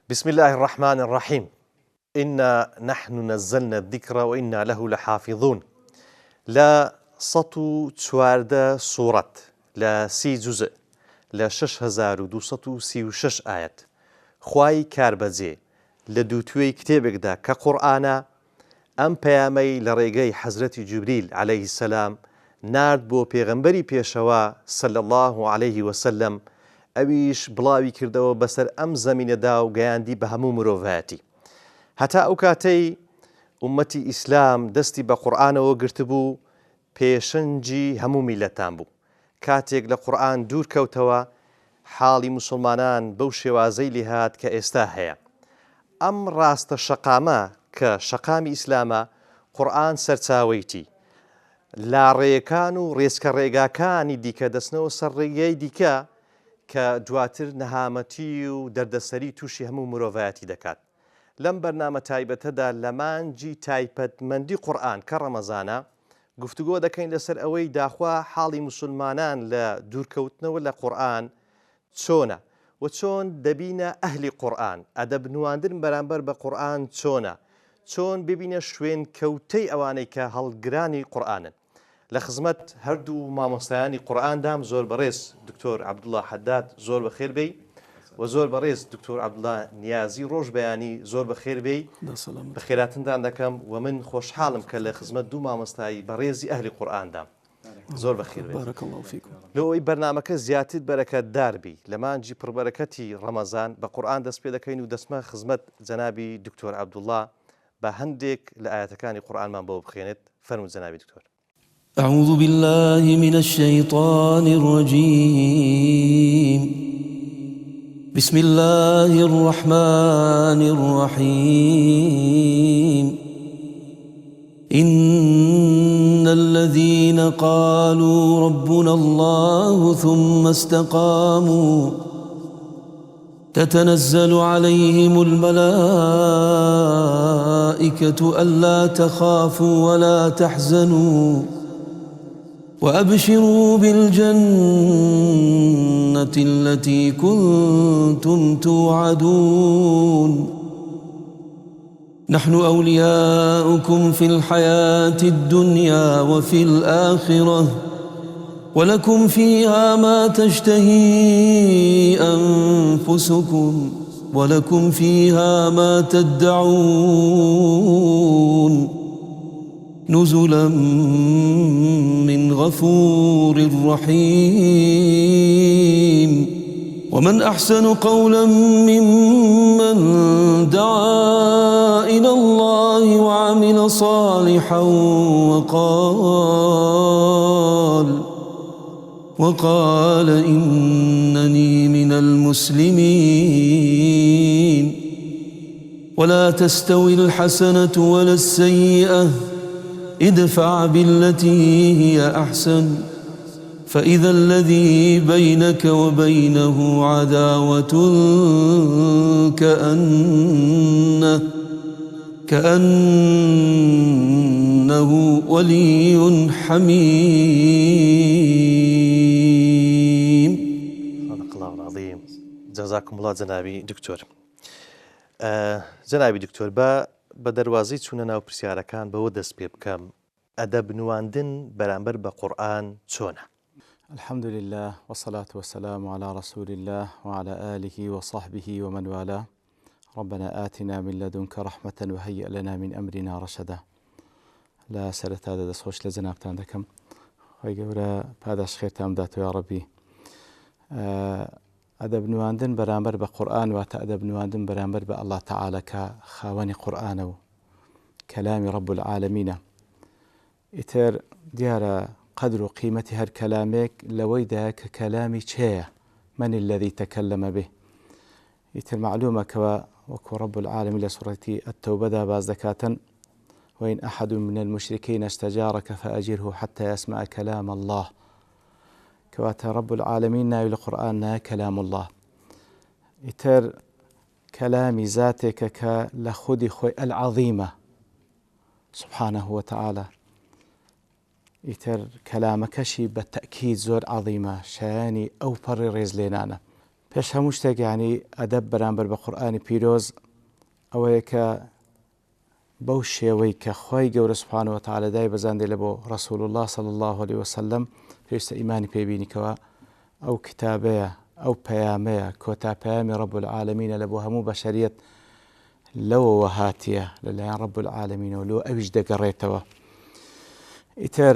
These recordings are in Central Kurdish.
بسم الله الرحمن الرحيم. إنا نحن نزلنا الذكر وإنا له لحافظون. لا سطو تشوارد سورة لا سي جزء لا 6236 آيات خواي كاربزي لدوتوي كتابك دا كقرآن أم بيامي لريقي حضرة جبريل عليه السلام نارد بو پیغمبری پیشوا صلى الله عليه وسلم ئەویش بڵاوی کردەوە بەسەر ئەم زەمینەدا و گەیاندی بە هەموو مرۆڤایەتی. هەتا ئەو کاتەی ئومەتی ئیسلام دەستی بە قورئانەوە گرتبوو پێشەنجی هەموو میلەتان بوو. کاتێک لە قورئان دوور کەوتەوە حاڵی موسڵمانان بەو شێوازەی لێهات کە ئێستا هەیە. ئەم ڕاستە شەقامە کە شەقامی ئیسلامە قورئان سەرچاوەیەتی. لاڕێیەکان و ڕێزکە ڕێگاکانی دیکە دەستنەوە سەر ڕێگەی دیکە کە دواتر نەهامەتی و دەردەسەری تووشی هەموو مرۆڤایەتی دەکات. لەم بەرنامە تایبەتەدا لە مانجی تایبەتمەندی قورئان کە ڕەمەزانە گفتوگۆ دەکەین لەسەر ئەوەی داخوا حاڵی موسڵمانان لە دوورکەوتنەوە لە قورئان چۆنە و چۆن دەبینە ئەهلی قورئان، ئەدەب نواندن بەرامبەر بە قورئان چۆنە، چۆن ببینە شوێن کەوتەی ئەوانەی کە هەڵگرانی قورئانن. لە خزمەت هەردوو مامۆستایانی قورئاندام زۆر بەڕێز دکتۆر عەبدوڵڵا حەداد زۆر بەخێر بێی و زۆر بەڕێز دکتۆر عەبدوڵڵا نیازی ڕۆژبەیانی زۆر بەخێر بێی. بەخێراتندان دەکەم و من خۆشحاڵم کە لە خزمەت دوو مامۆستایی بەڕێزی ئەهلی قورئاندام. زۆر بەخێر بێت. لەوەی بەرنامەکە زیاتر بەرەکەتدار بی لە مانجی پڕبەرەکەتی ڕەمەزان بە قورئان دەست پێ دەکەین و دەسمە خزمەت جەنابی دکتۆر عەبدوڵڵا بە هەندێک لە ئاەتەکانی قورئانمان بۆ بخوێنێت. فەرموو جەنابی دکتۆر. أعوذ بالله من الشيطان الرجيم. بسم الله الرحمن الرحيم. إن الذين قالوا ربنا الله ثم استقاموا تتنزل عليهم الملائكة ألا تخافوا ولا تحزنوا وأبشروا بالجنة التي كنتم توعدون. نحن أولياؤكم في الحياة الدنيا وفي الآخرة ولكم فيها ما تشتهي أنفسكم ولكم فيها ما تدعون نزلا من غفور رحيم. ومن أحسن قولا ممن دعا إلى الله وعمل صالحا وقال إنني من المسلمين. ولا تستوي الحسنة ولا السيئة ادفع بالتي هي أحسن فإذا الذي بينك وبينه عداوة كأنه ولي حميم. صدق الله العظيم. جزاكم الله جنابي دكتور. جنابي دكتور بە دەواازەی چوونە ناو پرسیارەکان بەوە دەست پێ بکەم ئەدەب نواندن بەرامبەر بە قورئان چۆنە؟ الحمد لله والصلاة والسلام على رسول الله وعلى آله وصحبه ومن والاه. ربنا آتنا من لدنك رحمة وهيئ لنا من أمرنا رشدا. لا سرت هذا دسوش لزنابتان دكم خی گەورە پاداش خێرتان بداتەوە یا ڕەبی. ئەدەب نواندن بەرامبەر بە قورئان واتە ئەدەب نواندن بەرامبەر بە ئەڵڵا تەعالە کە خاوەنی قورئانە و کەلامی ڕەب العالەمینە. ئیتر دیارە قدر و قیمەتی هەر کەلامێک لەوەیدا کە کەلامی چێیە، من الذي تكلم به. ئیتر معلومە کەوە وەکو ڕەب العالەمین لە سوڕەتی ئەتەوبەدا باز دەکاتن وإن أحد من المشركين استجارك فأجره حتى يسمع كلام الله. كواتە ڕەب العالەمین ناوی لە قورئانە کەلام الله. ئیتر کەلامی زاتێکە کە لە خودی خۆی العظیمە سبحانه وتعالى. ئیتر کەلامەکەشی بە تەئکید زۆر عظیمە، شایانی ئەو پەڕی ڕێز لێنانە. پێش هەموو شتێک یعنی ئەدەب بەرامبەر بە قورئانی پیرۆز ئەوەیە کە بەو شێوەی کە خۆی گەورە سوبحانەهو وتەعالە دای بەزاندێ لە بۆ ڕەسوول الله صلی الله عليه وسلم پێویستە ئیمانی پێبینیکەوە ئەو کتابەیە ئەو پەیامەیە کۆتا پەیامی ڕەب العالەمینە لە بۆ هەموو بەشەریەت لەوەوە هاتیە لەلایەن ڕەب العالەمینەوە لەوە ئەویش دەگەڕێتەوە. ئیتر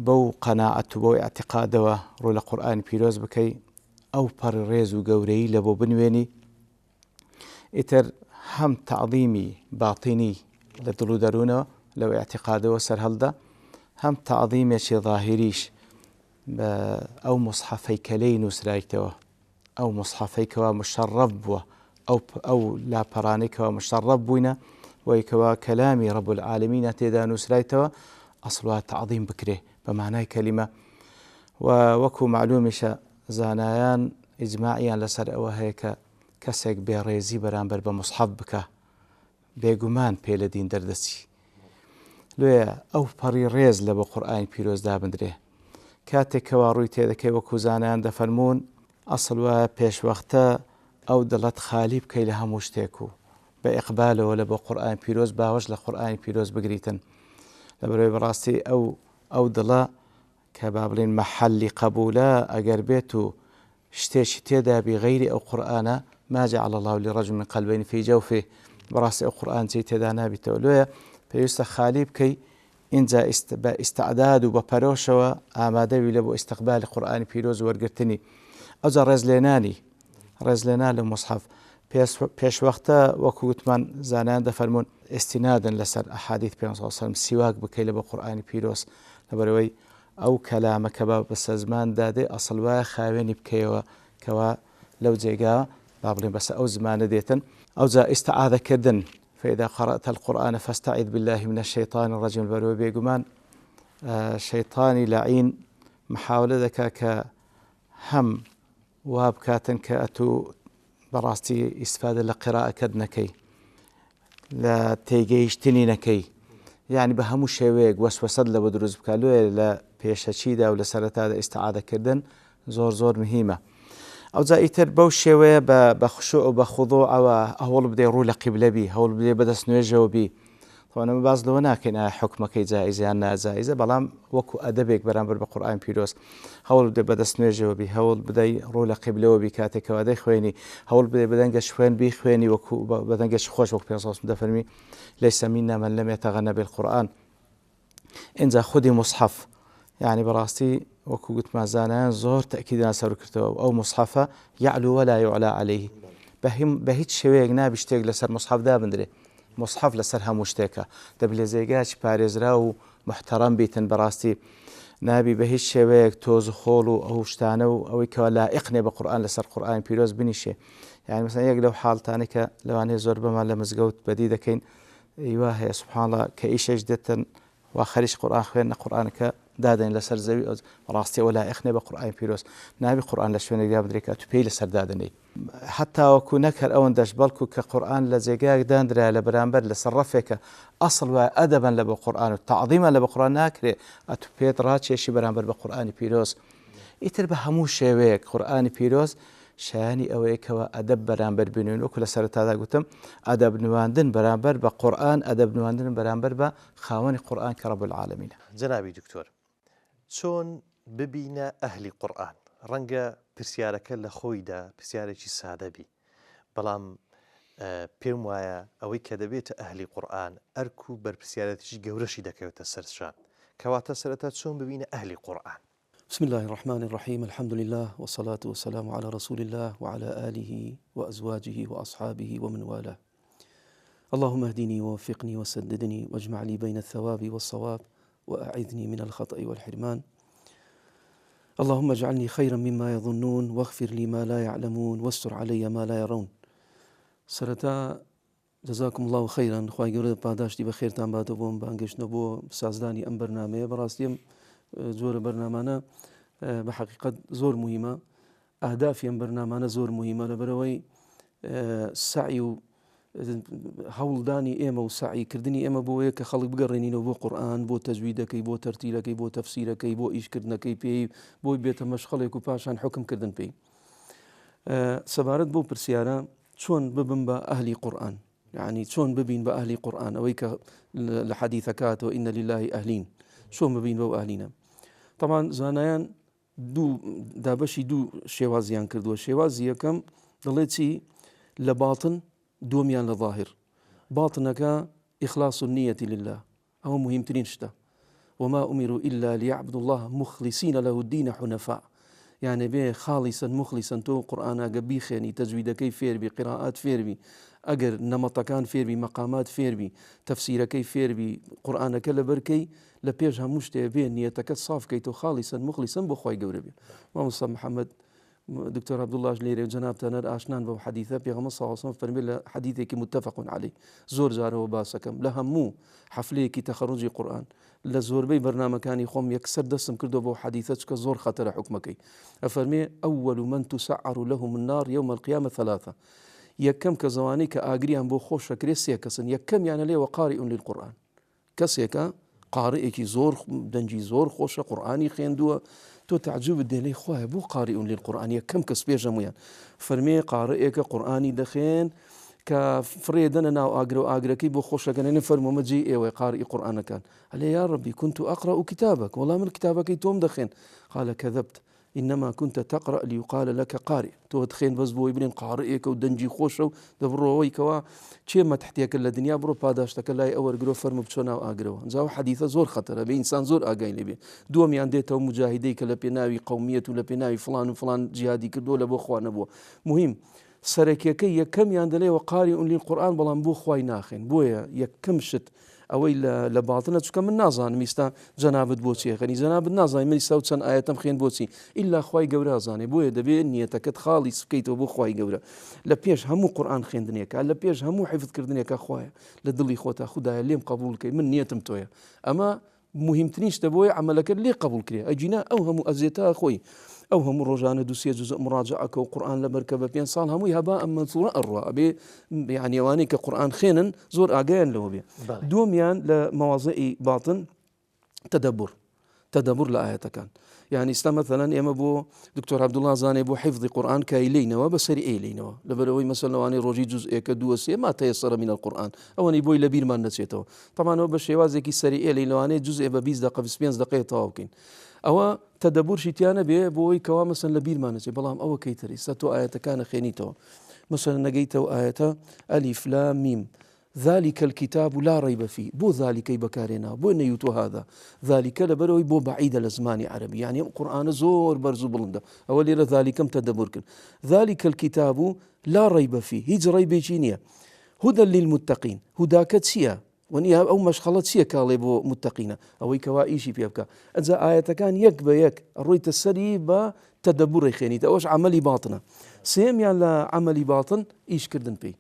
بەو قەناعەت و بەو ئیعتیقادەوە ڕوو لە قورئانی پیرۆز بکەی ئەو پەڕی ڕێز و گەورەی لە بۆ بنوێنی. ئیتر هەم تەعظیمی باتینی لە دڵ و دەروونەوە لەو ئیعتیقادەوە سەر هەڵدا، هەم تەعظیمێکی ظاهریش بە ئەو موسحەفەی کە لێی نووسرایتەوە، ئەو موسحەفەی کەوا مشەڕەف بووە، ئەو لاپەڕانەی کەوا مشەڕەف بووینە وەیکەوە کەلامی ڕەب العالەمینە تێدا نووسرایتەوە ئەسڵوا تەعظیم بکرێ بە مانای کەلیمە. و وەکو معلومیشە زانایان ئیجماعیان لەسەر ئەوە هەیە کە کەسێک بێڕێزی بەرامبەر بە موسحەف بکە بێگومان پێ لە دین دەردەچی. لێیە ئەو پەڕی ڕێز لە بۆ قورئانی پیرۆز دابدرێ کاتێکەوە ڕووی تێدەکەی وەکو زانایان دەفەرمونون ئەسڵ وایە پێشوەختە ئەو دڵت خالی بکەی لە هەموو شتێک و بە ئیقبالەوە لە بۆ قورئانی پیرۆز باوەش لە قورئانی پیرۆز بگریتن لەبەرەوەی بەڕاستی ئەو دڵە کە با بڵێن مەحەلی قەبوولە ئەگەر بێت و شتێکی تێدا بی غەیری ئەو قورئانە ما جعل الله لرجل من قلبين في جوفه بەڕاستی ئەو قورئان چی تێدا نابیتەوە. لێیە پێویستە خالی بکەی اینجا بە ئیستعداد و بە پەرۆشەوە ئامادەوی لە بۆ ئیستقبالی قورئانی پیرۆز و وەرگرتنی. ئەوجا ڕێزلێنان لە موسحەف پێشوەختە وەکو گوتمان زانایان دەفەرمونون ئێستینادن لەسەر ئەحادیث پێغەمبەر صلی الله علیه و سلم سیواک بکەی لە بۆ قورئانی پیرۆز لەبەرەوەی ئەو کەلامە کە بە سەزمان دادێ ئەسڵ وایە خاوێنی بکەیەوە کەوا لەو جێگا با بڵێن بەسە ئەو زمانە دێتن. ئەوجا ئیستعاذەکردن فإذا قرأت القرآن فاستعذ بالله من الشيطان الرجيم بەرەوەی بێگومان شەیطانی لەعین محاولە دەکا کە هەم وا بکاتن کە ئەتوو بەڕاستی ئیسفادە لە قیرائەکەت نەکەی لە تێگەیشتنی نەکەی یعنی بە هەموو شێوەیەک وەسوەسەت لە بۆ دروست بکات. لێ لە پێشەچیدا و لە سەرەتادا ئیستعاذەکردن زۆر مهمە. ئەوجا ئیتر بەو شێوەیە بە خشوع و بە خوضوعەوە هەوڵ بدەی ڕوو لە قیبلە بی، هەوڵ بدەی بەدەست نوێژەوە بی. تەوانەمە باز لەوە ناکەین ئایا حکمەکەی جائیزە یان ناجائیزە، بەڵام وەکو ئەدەبێک بەرامبەر بە قورئانی پیرۆز هەوڵ بدەی بەدەست نوێژەوە بی، هەوڵ بدەی ڕوو لە قیبلەوە بی کاتێکەوە دەیخوێنی، هەوڵ بدەی بەدەنگە خوێن بیخوێنی وەکو بەدەنگەشی خۆش وەکو پێغەمبەر صلی الله علیه و سلم دەفەرمی لەیسە مینا من لەم یەتەغەنە بالقورئان. اینجا خودی موسحەف یعنی بەڕاستی وەکو گوتمان زانایان زۆر تەکیدیان سەر کردەوە ئەو موسحەفە یعلو ولا يعلى عليه بە هیچ شێوەیەک نابی شتێک لەسەر موسحەف دابدرێ. موسحەف لەسەر هەموو شتێکە دەبێت جێگایکی پارێزرا و محتەرەم بیتن بەڕاستی نابی بە هیچ شێوەیەک تۆز و خۆڵ و ئەو شتانە و ئەوەی کەوا لائق نێ بە قورئان لەسەر قورئانی پیرۆز بنیشێ. یعنی مەسەڵەن یەک لەو حاڵتانەی کە لەوانەیە زۆر بەمان لە مزگەوت بەدی دەکەین ئیوا هەیە سوبحان الله کە ئیشێک دێتن وا خەریش قورئان خوێندنە قورئانەکە دادەین لەسەر زەوی ڕاستی ئەوە لائق نێ بە قورئانی پیرۆز نابی قورئان لە شوێنێکدا بدرێت کە تو پێی لەسەر دادنەی حتا وەکو نەکرد ئەوەندەش بەڵکو کە قورئان لە جێگایەک دانرا لە بەرامبەر لەسەر ڕەفێکە ئەسڵ وایە ئەدەبەن لە بە قورئان و تەعظیمە لە بە قورئان ناکرێ ئەتو پێت ڕاکێشی بەرامبەر بە قورئانی پیرۆز. ئیتر بە هەموو شێوەیەک قورئانی پیرۆز شایانی ئەوەیەکەوە ئەدەب بەرامبەر بنوێن وەکو لە سەرەتادا گوتم ئەدەب نواندن بەرامبەر بە قورئان ئەدەب نواندن بەرامبەر بە خاوەنی قورئان کە ڕەب العالەمینە. جەنابی دکتۆر چۆن ببینە ئەهلی قورئان؟ ڕەنگە پرسیارەکە لە خۆیدا پرسیارێکی سادە بی، بەڵام پێم وایە ئەوەی کە دەبێتە ئەهلی قورئان ئەرک و بەرپرسیارەتیی گەورەشی دەکەوێتە سەرشان کەواتە سەرەتا چۆن ببینە ئەهلی قورئان؟ بسم الله الرحمن الرحيم الحمد لله والصلاة والسلام على رسول الله وعلى آله وأزواجه وأصحابه ومن والاه. اللهم اهدني ووفقني وسددني واجمع لي بين الثواب والصواب وأعذني من الخطأ والحرمان. اللهم اجعلني خيرا مما يظنون واغفر لي ما لا يعلمون واستر علي ما لا يرون. سرتا جزاكم الله خيرا خواهي قولة باداشتي بخيرتان باتو بوم بانگشتنو بو سازداني ام برنامه براستيم زۆر بەرنامانە بە حقیقت زۆر مهمە ئەهدافی ئەم بەرنامانە زۆر مهمە لەبەرەوەی سعی و هەوڵدانی ئێمە و سعیکردنی ئێمە بۆیە کە خەڵک بگەڕێنینەوە بۆ قورئان بۆ تەجویدەکەی بۆ تەرتیلەکەی بۆ تەفسیرەکەی بۆ ئیشکردنەکەی پێی بۆی بێتە مەشغەڵێک و پاشان حکمکردن پێی. سەبارەت بۆ پرسیارە چۆن ببن بە ئەهلی قورئان، يعني چۆن ببین بە ئەهلی قورئان، ئەوەی کە لە حەدیثەکاتەوە ئینە لله ئەهلین، چۆن ببین بەو ئەهلینە. طبعا زانایان دابەشی دوو شێوازیان کردووە. شێوازی یەکەم دەڵێت چی لە باڵتن، دووەمیان لە ظاهر. باڵتنەکە ئیخلاص النية لله، ئەوە مهمترین شتە. وما أمروا إلا ليعبدوا الله مخلصين له الدين حنفاء، يعني بێ خالصا مخلصا تۆ قورئاناگە بیخێنی، تەجویدەکەی فێربی، قراءات فێربی، ئەگەر نەمەتەکان فێربی، مەقامات فێربی، تەفسیرەکەی فێربی، قورئانەکە لەبەرکەی لە پێش هەموو شتێ بێ نیەتەکەت صاف بکەیتەوە خالصا مخلصا بۆ خوای گەورە بێ. مامۆستا محەممەد دکتۆر عەبدوڵڵاش لێرێ جەنابتانەر ئاشنان بەو حەدیثە پێغەمبەر صلی الله علیه و سلم فەرمێ لە حەدیثێکی متفق عەلەیه زۆر جارەوە باسەکەم لە هەموو حەفلەیەکی تەخەڕوجی قورئان لە زۆربەی بەرنامەکانی خۆم یەکسەر دەستم کردو بۆ حەدیثە چکە زۆر خەتەرە حکمەکەی. ئەفەرمێ ئەوەل من تسعر لهم النار يوم القيامة ثلاثة، یەکەم کە زەوانەی کە ئاگریان بۆ خۆشەکرێ سێ کەسن. یەکەمیانە لێوە قاریئ للقورئان، کەسێکە قارئێکی زۆر دەنجی زۆر خۆشە، قورئانی خوێندووە، تۆ تعجب دێڵێ خوایە بۆ قاریئ للقورئان یەکەم کەس پێش هەموویان. فەرمێ قارئێکە قورئانی دەخوێن کە فڕێ دەنە ناو ئاگرە و ئاگرەکەی بۆ خۆشەکەنێ فەرموومە جێی ئێوەی قاریئ قورئانەکان. ئەلێ یا ڕەبی كنت أقرأ كتابك، وەڵام من کتابەکەی تۆم دەخوێن. قال كذبت إنما كنت تقرأ ليقال لك قارئ، تۆ دخێن بەس بۆی بڵێن قارئێکە و دەنجی خۆشە و دەبڕۆەوەی کەوا چێ مەتحتێکە لە دنیا بڕۆ پاداشتەکە لای ئەوەرگرۆ فەرمو بچۆ ناو ئاگرەوە. جاو حەدیثە زۆر خەتەرە بێ ئینسان زۆر ئاگای لێبێ. دووەمیان دێتەوە مجاهیدەی کە لە پێناوی قەومیەت و لە پێناوی فڵان و فڵان جیهادی کردووە لە بۆ خوا نەبووە. مهم سەرەکیەکەی یەکەمیان دەڵێەوە قاریئ للقورئان، بەڵام بۆ خوای ناخێن. بۆیە یەکەم شت ئەوەی لە باڵتنە، چکە من نازانم ئیستا جەنابەت بۆچی خەنی، جەنابەت نازانم من ئیستا و چەند ئایەتەم خوێن بۆچی، ئیلا خوای گەورە ئازانێ. بۆیە دەبێت نیەتەکەت خاڵیس بکەیتەوە بۆ خوای گەورە. لە پێش هەموو قورئان خوێندنێکە، لە پێش هەموو حیفظکردنێکە خوایە لە دڵی خۆتا خودایە لێم قبول بکەی، من نیەتم تۆیە. ئەمە مهمترین شتە بۆیە عەمەلەکەت لێ قبول کرێ. ئەجینا ئەو هەموو ئەزیێتە خۆی ئەو هەموو ڕۆژانە دووسێ جوزء مراجعەکە و قورئان لە بەرکە بە 5 ساڵ هەمووی هەباء منثورە ئەڕوا ئەبێ یعنی ئەوانەی کە قورئان خوێنن زۆر ئاگایان لەوە بێ. دووەمیان لە مەواضعی باڵتن تەدەبور لە ئاەتەکان. يعني ئێستا مەثەڵەن ئێمە بۆ دکتۆر عەبدوڵڵا زانێ بۆ حیفظی قورئان کە ئەیلینەوە بەسەری ئەیلینەوە لەبەرەوەی مەسەڵەن ئەوانەی ڕۆژی جوزئێکە دووە سێ ما تەیەسەرە من القورئان، ئەوەی بۆی لە بیرمان نەچێتەوە. طبعاً ئەوە بە شێوازێکی سەری ئێلین لەوانەیە جوزئێ بە 20 دقیقە 25 دقیقە تەواو بکەین. ئەوە تەدەبورشی تیانە بێ بۆی کەوا مەسەن لە بیرمان نەچێت. بەڵام ئەوە کەیتری ئێستا تۆ ئاەتەکانە خوێنیتەوە، مەسەڵەن نەگەیتەوە ئاەتە ئەلیف لام میم ذلك الكتاب لا ريب فيه، بو ذلك بكارنا بو نيوتو هذا ذلك لبروي بو بعيد الزمان عربي، يعني القرآن زور برزو بلنده أولي ذلك تدبركن. ذلك الكتاب لا ريب فيه، هيج ريب جينيا هدى للمتقين، هداك تسيا ونيا أو مشخلت سيا كالي بو متقين أو كوائشي بيبكا. إذا آية كان يك بيك الرؤية السري با تدبر خيني تأوش عملي باطنة سيم يلا عملي باطن إيش كردن بي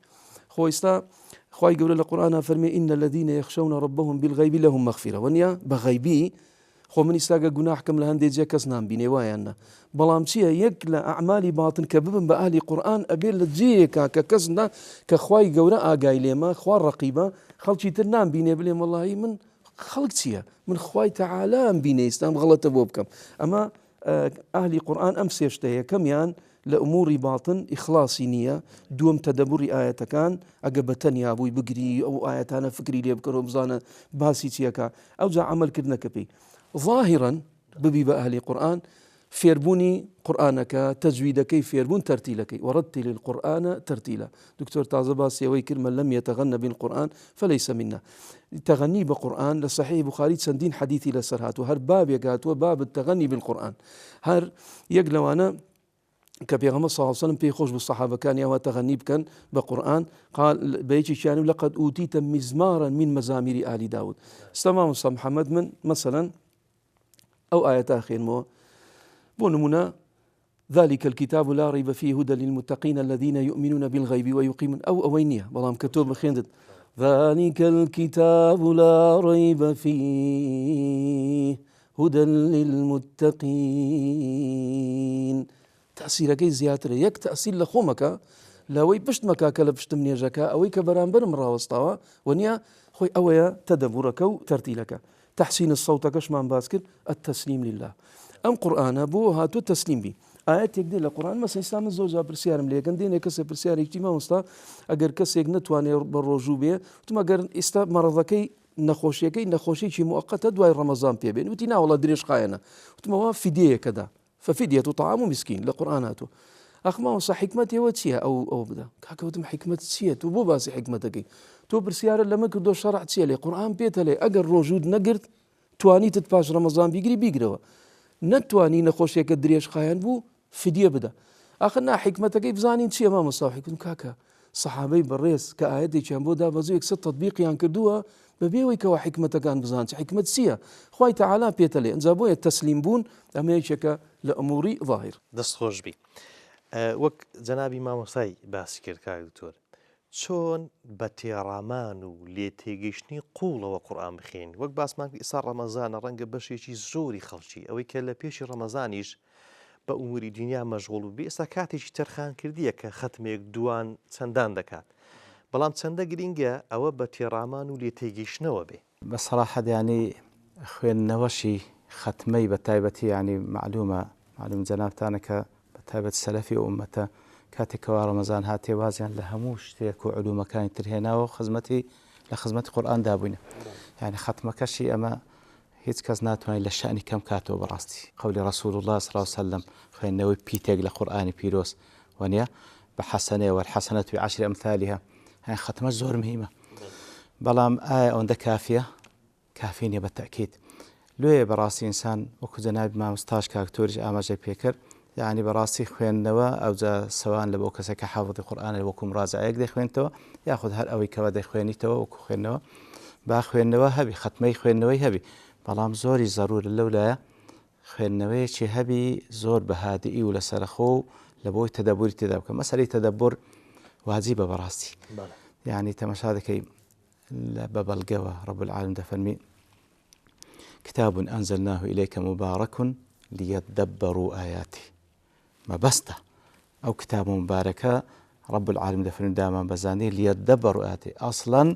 خويستا خواهي قول القرآن فرمي إن الذين يخشون ربهم بالغيب لهم مغفرة، ونيا بغيبي خو من يستاقى قناح كم لهندي جا كسنام بيني وايانا بلام شيء يكلا أعمالي باطن كببن بأهلي قرآن أبيل لجيكا ككسنا كخواهي قول آقاي ليما خوار رقيبة خلشي ترنام بيني بليم والله من خلق شيء من خواهي تعالى بيني استام غلط بوبكم. أما أهلي قرآن أمس يشتهي كم يان لأمور باطن إخلاصي نية دوم تدبر آية كان أجبتني يا أبوي بقري أو آية أنا فكري لي بكرة بزانا باسي تياكا أو جا عمل كدنا كبي ظاهرا ببي بأهل القرآن فيربوني قرآنك تجويدك فيربون ترتيلك ورتل القرآن ترتيلا. دكتور تازباس يويكر من لم يتغنى بالقرآن فليس منا. تغني بقرآن لصحيح بخاري سندين حديثي لسرهات وهر باب يقات وباب التغني بالقرآن هر يقلوانا كبيغمبر صلى الله عليه وسلم بيخوش بالصحابة كان يا تغنيب كان بقرآن قال بيجي شان لقد أوتيت مزمارا من مزامير آل داود. استمام محمد من مثلا أو آية آخر مو بونمنا ذلك الكتاب لا ريب فيه هدى للمتقين الذين يؤمنون بالغيب ويقيمون أو أوينية بلام كتب خيندت ذلك الكتاب لا ريب فيه هدى للمتقين. تأثيرك زياتر يك تأثير لخومك لوي بشت مكاك لبشت من يجاك أويك برامبر مراوستوا ونيا خوي أويا تدبرك وترتيلك تحسين الصوت كشمان باسكر التسليم لله. أم قرآن بو هاتو تسليم بي ئاەتێک دێ لە قورآن مەسەڵەن ئێستا من زۆر جار پرسیارم لێ یەکەم دێنێ کەسێک پرسیارێکی مامۆستا ئەگەر کەسێک نەتوانێت بە ڕۆژوو بێ وتم ئەگەر ئێستا مەرەضەکەی نەخۆشیەکەی موقتە دوای ڕەمەزان پێبێن وتی ناوەڵە درێژخایەنە وتمەوە فیدیەیەکەدا ففیدیة طعام مسكين لقرآن هاتو أخما وصا حكمتي وتشيها أو بدا كاكوتم حكمة تشيها تو بو باسي حكمتك تو برسيارة لما كدو شرع تشيها لي قرآن بيتا لي أجر روجود نقرت تواني تتباش رمضان بيقروا نتواني نخوشيك الدريش خاين بو فدية بدا آخرنا حكمتك بزاني تشيها ما مصاحي كنت كاكا صحابي بالريس كآياتي كان بو دا بزويك ست تطبيق يان كردوها ببيوي كوا حكمة كان بزانش حكمة سيا خوي تعالى بيتلي انزابويا التسليم بون أما يشكا لأموري ظاهر دەست خۆش بی وەک جەنابی مامۆسای باسی کرد کاک دکتۆر چۆن بە تێڕامان و لێ تێگەیشتنی قوڵەوە قورئان بخوێن وەک باسمان کرد ئێستا ڕەمەزانە ڕەنگە بەشێکی زۆری خەڵکی ئەوەی کە لە پێشی ڕەمەزانیش بە ئوموری دنیا مەشغوڵ و بێ ئێستا کاتێکی تەرخان کردیە کە ختمێک دوان چەندان دەکات بەڵام چەندە گرینگە ئەوە بە تێڕامان و لێ تێگەیشتنەوە بێ بصراحة يعني خوێندنەوەشی ختمەی بە تایبەتی يعني معلوم جەنابتانە کە بە تایبەت سەلەفی ئومەتە کاتێکەوە ڕەمەزان هاتێ وازیان لە هەموو شتێک و علومەکانی تر هێناوە لە خزمەتی قورئان دابووینە يعني ختمەکەشی ئەمە هیچ کەس ناتوانێت لە شأنی کەم کاتەوە بەڕاستی قولی رسول الله صلی الله عليه وسلم خوێندنەوەی پیتێک لە قورئانی پیرۆز وانە بە حەسەنەیە والحەسەنەة بعشر أمثالها يعني ختمە زۆر مهمە بەڵام ئایا ئەوەندە کافی نییە بەتەکید لێ بەڕاستی ئینسان وەکو جەنابی مامۆستاش کاکتۆریش ئاماژەی پێکرد یعنی بەڕاستی خوێندنەوە ئەوجا سەوان لە بۆ کەسێکە حافظی قورئانە وەکو مڕاجعەیەک دەیخوێنێتەوە یاخود هەر ئەوەی کەوە دەیخوێنیتەوە وەکو خوێندنەوە با خوێندنەوە هەبی ختمەی خوێندنەوەی هەبی بەڵام زۆری زەرورە لەولایە خوێندنەوەیەکی هەبی زۆر بەهادئی و لەسەرخۆ و لە بۆی تەدەبوری تێدا بکە مەسەلەی تەدەبور واجبە بەڕاستی يعني تەماشا دەکەی بە بەڵگەوە رب العالمین دەفەرمی كتاب أنزلناه إليك مبارك ليدبروا آياته ما بسته أو كتاب مبارك رب العالمين دفن داما بزاني ليدبروا آياته أصلا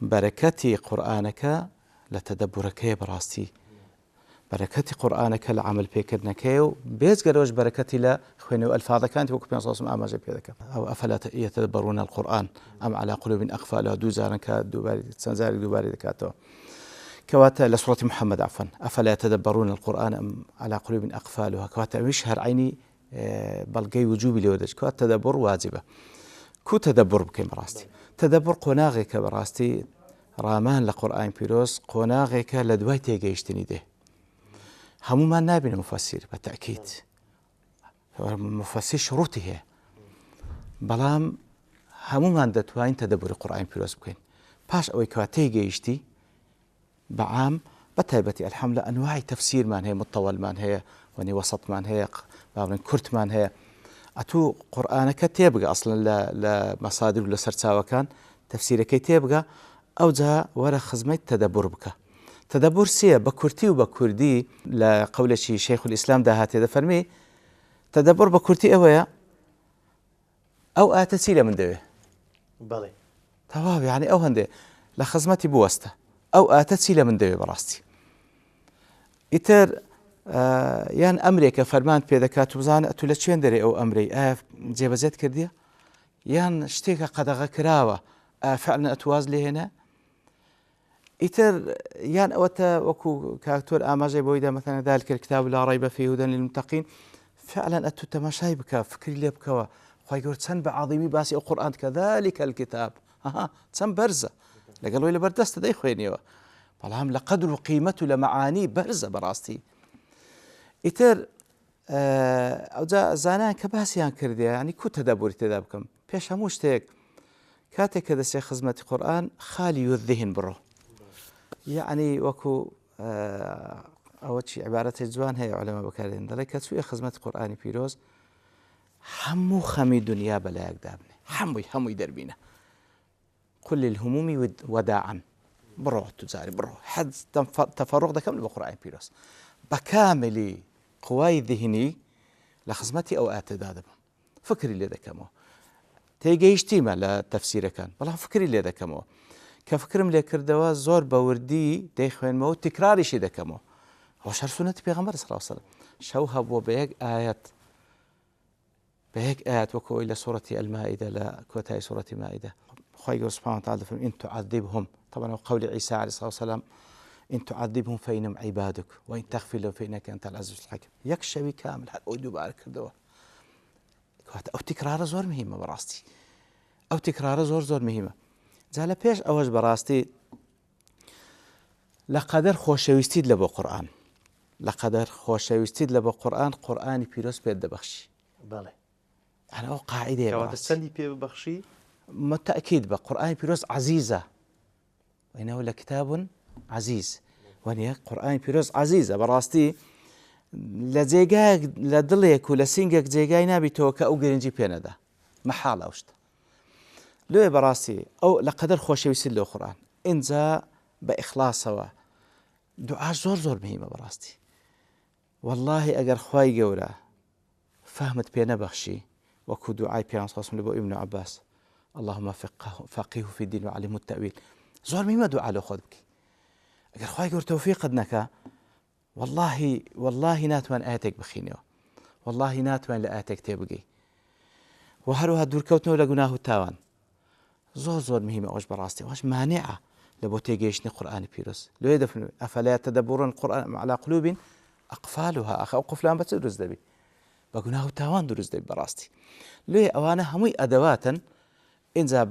بركتي قرآنك لتدبرك براستي بركتي قرآنك لعمل بيكرنك بيز قالوش بركتي لا خويني ألفاظ كانت وكبين صوص ما جاي بيدك أو أفلا يتدبرون القرآن أم على قلوب أقفالها دوزارك دوباري ذكاته كواتا لسورة محمد عفوا أفلا يتدبرون القرآن أم على قلوب أقفالها كواتا يشهر عيني بلقي وجوبي لودج كواتا تدبر واجبة كو تدبر بكم براستي تدبر قناغك براستي رامان لقرآن بيروس قناغك لدواي تيجيشتني ده همو ما نابين مفسر بالتأكيد مفسر شروطه بلام همو ما دتوين تدبر القرآن بيروس بكين باش أوي كواتي جيشتي بعام بتايبتي الحمد لله أنواع تفسير من هي مطول من هي وني وسط من هي بابن كرت من هي أتو قرآنك تيبقى أصلا لمصادر ولا سرتساوى كان تفسيرك تيبقى أو جاء ورا خزمة تدبر بك تدبر سيا بكرتي وبكردي لقول شيخ الإسلام ده هاتي فرمي تدبر بكرتي أويا أو آتسيلة من دوي بلي تمام يعني أو هندي لخزمتي بوسته أو آتسيلة من دوي براستي إتر يان أمريكا فرمان بيدا كاتوزان أتو لتشوين دري أو أمري جيبزيت كردية يان شتيكا قدغا كراوة فعلا أتواز لي هنا إتر يان أوتا وكو كاكتور آماجي بويدا مثلا ذلك الكتاب لا ريب فيه هدى للمتقين فعلا أتو تماشاي بك فكري لي بكوا خوي يقول تسن بعظيمي باسي القرآن كذلك الكتاب تسن برزة لقالوا إلى بردست داي خوينيوا بلام لقدر وقيمته لمعاني برزة براستي إتر أو جا زانان كباسيان كرديا يعني كو تدبري تدابكم بيش هموش تيك كاتك كذا شيخ خزمة القرآن خالي الذهن برو يعني وكو أول شيء عبارة الجوان هي علماء بكارين ذلك تسوي خزمة القرآن بيروز حمو خمي دنيا بلا يقدامني حمو يدربينا كل الهموم وداعا برو تزاري برو حد تفرغ ده كامل بالقرآن بيروز بكامل قواي ذهني لخزمتي أو أعتدادهم فكري اللي ذا كمو تيجيشتي ما لا تفسير كان والله فكري اللي ذا كمو كفكرم اللي كردوا زور بوردي ديخوين مو تكراري شي ذا كمو هو شر سنة بيغمبر صلى الله عليه وسلم شوها بو بيق آيات بهيك آيات وكو إلى سورة المائدة لا كوتاي سورة المائدة خير سبحانه وتعالى إن تعذبهم طبعا وقول عيسى عليه الصلاة والسلام إن تعذبهم فإنهم عبادك وإن تغفر لهم فإنك أنت العزيز الحكيم يكشفي كامل أودو بارك الدواء أو تكرار زور مهمة براستي أو تكرار زور مهمة زال بيش أوج براستي لقدر خوشويستيد لبو قرآن لقدر خوشويستيد لبو قرآن بيروس بيد بخشي بله أنا أو قاعدة كوات السندي بي بخشي بالتأكيد بقرآن بيروس عزيزة وإنه لكتاب عزيز وأن قرآن بيروس عزيزة براستي لزيجا لدليك ولا سينجك زيجاي نبي توكا أو جرينجي بيندا محال أوشت لو براستي أو لقدر خوش يسيل له قرآن إنزا بإخلاص سوا دعاء زور مهمة براستي والله أجر خواي جورا فهمت بينا بخشي وكو دعاء بيان صاصم لبو ابن عباس اللهم فقهه في الدين وعلمه التأويل زور مهمة دعاء له خذك أجر خواي جور توفيق قدنك والله ناتوان آتك بخينيو والله ناتوان لآتك تبقي وهروها دور كوتنو لقناه التاوان زور مهمة أوش براستي واش مانعة لبو تيجيشني قرآن بيروس لو يدفن أفلا يتدبرون القرآن على قلوب أقفالها أو قفلان بس درز دبي بقناه التاوان درز دبي براستي لو أوانا همي أدواتا إنزا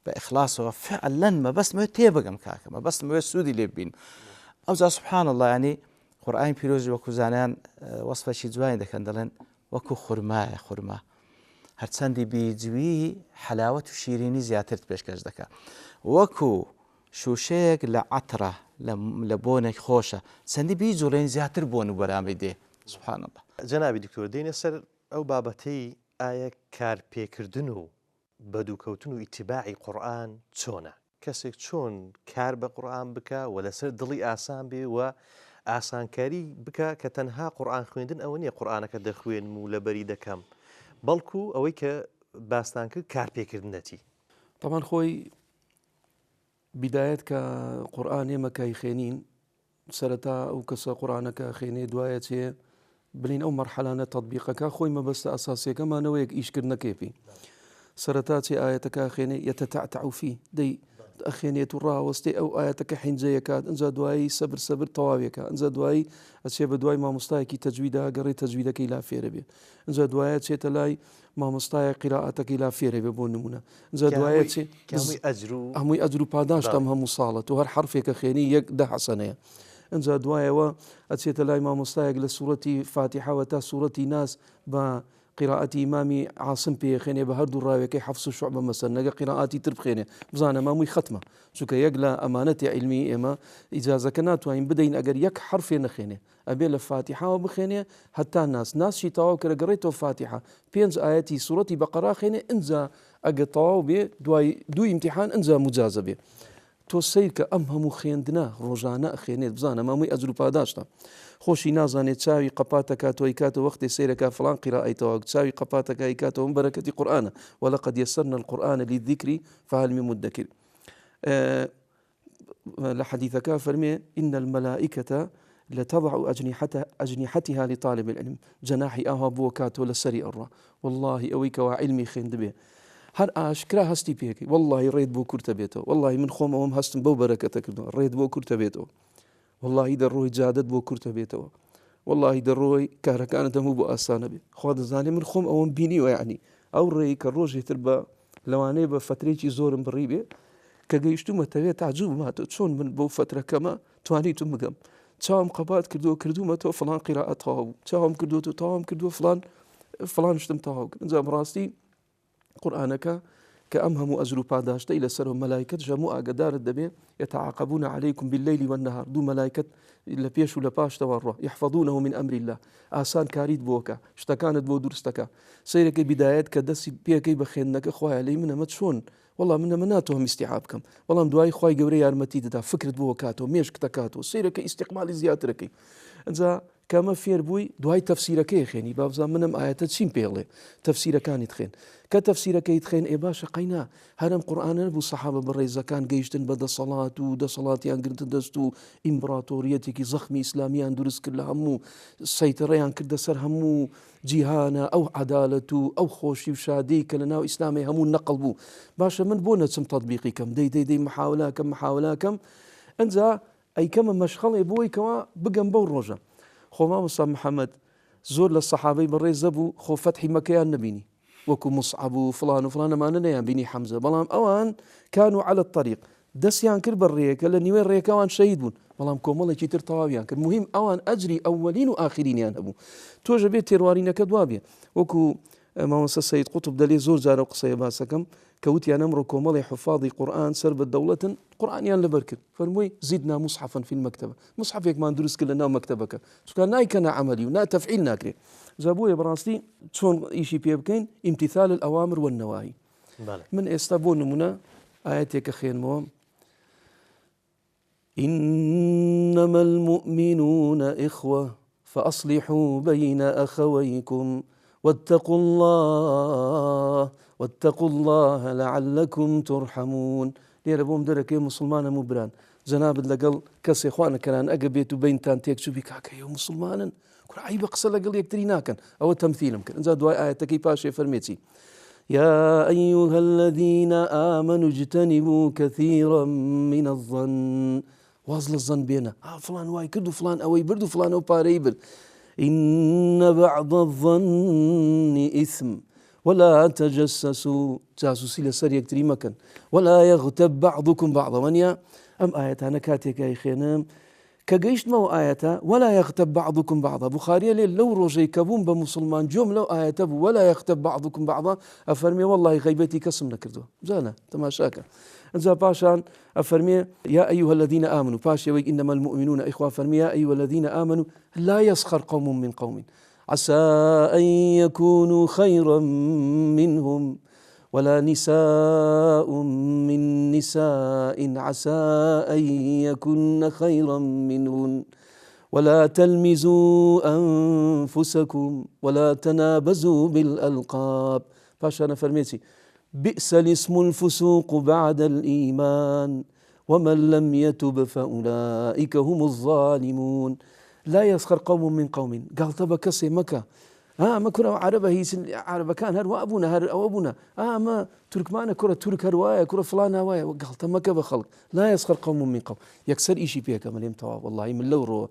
بإخلاص فعلا ما بس ما تيبقى مكاكا ما بس ما يسودي لبين أو سبحان الله يعني قرآن بيروز وكو زانان وصفة شي جوين دكان دلن وكو خرما هرتساندي بيجوي حلاوة وشيريني زياترت بيشكاش دكا وكو شوشيك لعطرة لبونك خوشة ساندي بيجولين زياتر بونو برامي دي سبحان الله جنابي دكتور دين سر أو بابتي آية كار بيكردنو بدو كوتنو اتباعي قرآن تشونا کەسێک چۆن کار بە قورئان بکە و لەسەر دڵی ئاسان بێ و ئاسانکاری بکە کە تەنها قورئان خوێندن ئەوە نییە قورئانەکە دەخوێنم و لەبەری دەکەم بەڵکو ئەوەی کە باستان کرد کارپێکردنەتی طبعا خۆی بدایەت کە قورئان ئێمە کای خوێنین سەرەتا ئەو کەسە قورئانەکە خوێنێ دوایە چێ بلین ئەو مەرحەلانە تەطبیقەکە خۆی مەبەستە ئاساسیەکەمانەوەیەک ئیشکردنەکەی پێی سەرەتا چێ ئاەتەکە خوێنێ یەتەتەعتەع فیه دەی ئەخێنێت و ڕاوەستێ ئەو ئاەتەکە حینجەیەکات ئەنجا دوایی سەبر تەواوێکە ئەنجا دوایی ئەچێ بە دوای مامۆستایەکی تەجویددا گەڕێ تەجویدەکەی لا فێرە بێ ئەنجا دوایە چێتە لای مامۆستایە قیرائەتەکەی لا فێرە بێ بۆ نمونە ئەنجا دوایە چێ هەمووی ئەجر و پاداشتم هەموو ساڵەت و هەر حرفێکە خوێنی یەک 10 حەسەنەیە ئەنجا دوایەوە ئەچێتە لای مامۆستایەک لە سوورەتی فاتیحەوە تا سوورەتی ناس بە قراءتي إمامي عاصم بيخيني بهردو الراوي حفص الشعب مثلا نجا قراءاتي تربخيني بزانا مامي ختمة شوكا يقلا أمانتي علمي إما إجازة كانت وين بدين أجر يك حرف نخيني أبي الفاتحة وبخيني حتى ناس شي تاو كرا قريتو فاتحة بينز آياتي سورتي بقرة خيني انزا أجتاو بي دو امتحان انزا مجازة بي تو سيرك أمهم خيندنا رجانا خيني بزانا مامي أجر باداشتا خۆشی نازانێت چاوی قەپاتەکە تۆی کاتە وەختی سیرەکە فلان قیرائەیتەوە چاوی قەپاتەکەی کاتەوە من بەرەکەتی قورئانە وەلەقەد یەسەرنا القورئان للذکر فهل من مدکر لە حەدیثەکە فەرمێ إن الملائكة لتضع أجنحتها لطالب العلم جناحي أها بۆ کاتۆ لەسەری ئەڕوا والله ئەوەی کەوا علمی خوێند بێ هەر ئاشکرا هەستی پێکەی والله ڕێت بۆ کورتە بێتەوە والله من خۆم ئەوم هەستم بەو بەرەکەتە کردەوە ڕێت بۆ کورتە بێتەوە والله دەڕۆی جادت بۆ کورتە بێتەوە والله دەڕۆی کارەکانت هەموو بۆ ئاسانە بێت خوا دەزانێ من خۆم ئەوەم بینیوە یعنی ئەو ڕێی کە ڕۆژێتر بە لەوانەیە بە فترێکی زۆرم بڕی بێ کە گەیشتومەتەوێت تعجب ماتۆ چۆن من بەو فترەکەمە توانیتم بگەم چاوم قەپات کردومەتەوە فلان قیرائەت تەواو بوو چاوم کردووە تەواوم کردووە فلان شتم تەواو کرد ئەنجا بەڕاستی قورئانەکە کە ئەم هەموو ئەجر و پاداشتەی لەسەرەوە مەلایکەت هەموو ئاگدارت دەبێ يتعاقبون عليكم بالليل والنهار دو ملائكة لبيش ولا باش توروا يحفظونه من أمر الله آسان كاريد بوكا شتكانت بو درستكا سيرك بدايات كدس بيكي بخينك خويا لي من ما تشون والله من مناتهم استيعابكم والله مدواي خويا قوري ارمتي دا فكرة بوكاتو ميش كتكاتو سيرك استقبال زياتركي انزا کەمە فێر بووی دوای تەفسیرەکەی خوێنی با بزان منم ئاەتە چیم پێڵێ تەفسیرەکانی تخێن کە تەفسیرەکەی تخێن ئێ باشە قەینا هەرم قورئانە بوو سەحابە بەڕێزەکان گەیشتن بە دەسەڵات و دەسەڵاتیان گرتە دەست و ئیمپراتۆریەتێکی زەخمی ئیسلامیان دروست کرد لە هەموو سەیطرەیان کردە سەر هەموو جیهانە ئەو عەدالەت و ئەو خۆشی و شادی کە لە ناو ئیسلامی هەموو نەقڵ بوو باشە من بۆ نەچم تەطبیقی کەم دەی محاولاکەم ئەنجا ئەیکەمە مەشخەڵێ بۆی کەوا بگەم بەو ڕۆژە خۆ مامۆستا محەممەد زۆر لە سەحابەی بەڕێزە بوو خۆ فەتحی مەکەیان نبینی وەکو مصعب و فلان و فلانەمانە نەیان بینی حەمزە بەڵام ئەوان کانوا عەلە الطەریق دەستیان کرد بە ڕێیەکە لە نیوەی ڕێەکەوان شەهید بوون بەڵام کۆمەڵێکی تر تەواویان کرد مهم ئەوان ئەجری ئەوەلین و ئاخرینیان هەبوو تۆژە بێت تێڕوارینەکە دوابێ وەکو مامۆستا سەید قوتب دەلێ زۆر جارە قسەیە باسەکەم کەوتیان ئەمڕۆ کۆمەڵی حفاظی قورئان سەر بە دەوڵەتن قورئانیان لەبەر کرد فەرمووی زیدنا مصحفا في المكتبة مصحفێکمان دروست کرد لە ناو مەکتەبەکە چونکە نایکەنە عەمەلی و ناتەفعیل ناکرێت جا بۆیە بەڕاستی چۆن ئیشی پێ بکەین امتثال الأوامر والنواهي من ئێستا بۆ نمونە ئاەتێکە خوێنمەوە إنما المؤمنون إخوة فأصلحوا بين أخويكم واتقوا الله لعلكم ترحمون لێرە بۆم دەرەکەی مسلمانە موبران جەنابەت لەگەڵ کەسێ خوانەکەران ئەگە بێت و بینتان تێکچووبی کاکەیە مسلمانن کورعی بە قسە لەگەڵ یەکتری ناکەن ئەوە تەمثیلم کرد ئەنجا دوای ئاەتەکەی پاشێ فەرمێتی يا أيها الذين آمنوا اجتنبوا كثيرا من الظن واز لە الظن بێنە فلان وای کرد و فلان ئەوەی برد و فلان ئەو پارەی برد إن بعض الظن إثم ولا تجسسوا جاسوسي لسر يكتري مكان ولا يغتب بعضكم بعضا ونيا أم آياتنا كاتيك أي خينام كجيشت مو آياتا ولا يغتب بعضكم بعضا بخاري لي لو رجي كبون بمسلمان جملة آياتا ولا يغتب بعضكم بعضا أفرمي والله غيبتي كسم نكردو زانا تماشاك إذا باشان أفرمي يا أيها الذين آمنوا باشا إنما المؤمنون إخوة أفرمي يا أيها الذين آمنوا لا يسخر قوم من قوم عسى أن يكونوا خيرا منهم ولا نساء من نساء عسى أن يكن خيرا منهن ولا تلمزوا أنفسكم ولا تنابزوا بالألقاب فاشانا فرميتي بئس الاسم الفسوق بعد الإيمان ومن لم يتب فأولئك هم الظالمون لا يسخر قوم من قوم قال تبا كسي مكة ما كنا عربة هي عربة كان هر وأبونا هر أو أبونا ما تركمانا كرة ترك هرواية كرة فلان هواية قال مكة بخلق لا يسخر قوم من قوم يكسر إشي بيك مليم توا والله من لورو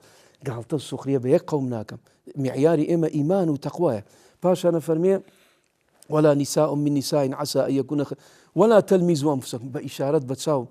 قال السخرية بيك قوم ناكم معياري إما إيمان وتقوى باش أنا فرمي ولا نساء من نساء عسى أن يكون ولا تلمزوا أنفسكم بإشارة بتساو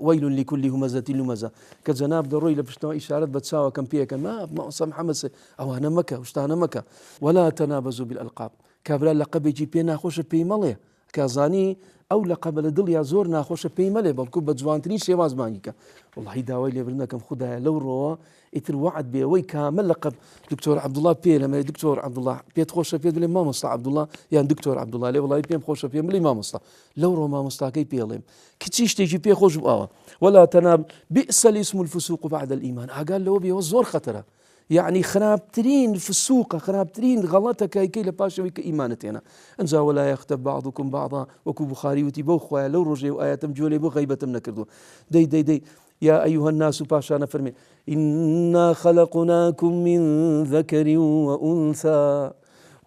ويل لكل همزة لمزة كجناب دروي لبشتوا إشارة بتساوى كم بيك ما صام حمس أو أنا مكة وشتانا مكة ولا تنابزوا بالألقاب كابلا لقب يجي بينا خوش بيمالي كازاني أو لقب لدل يا زور ناخوش بيمالي بلكو بجوانتني شيء وازمانيك والله داوي لي برناكم خدها لو روا إتر وعد بيوي كامل لقب دكتور عبد الله بيه لما دكتور عبد الله بيت خوش بيه بلي ما مصطفى عبد الله يعني دكتور عبد الله لي والله بيم خوش بيه بلي ما مصطفى لو روا ما مصطفى كي بيلم كتشيش تيجي بيه خوش بقى ولا تناب بئس الاسم الفسوق بعد الإيمان قال له بيه زور خطره يعني خرابترين في السوق خرابترين غلطك كي لباشويك إيمانتنا انزا ولا يختب بعضكم بعضا وكو بخاري وتيبو خويا لو رجي وآيات مجولي بو غيبة منكردو دي يا أيها الناس باشانا فرمي إنا خلقناكم من ذكر وأنثى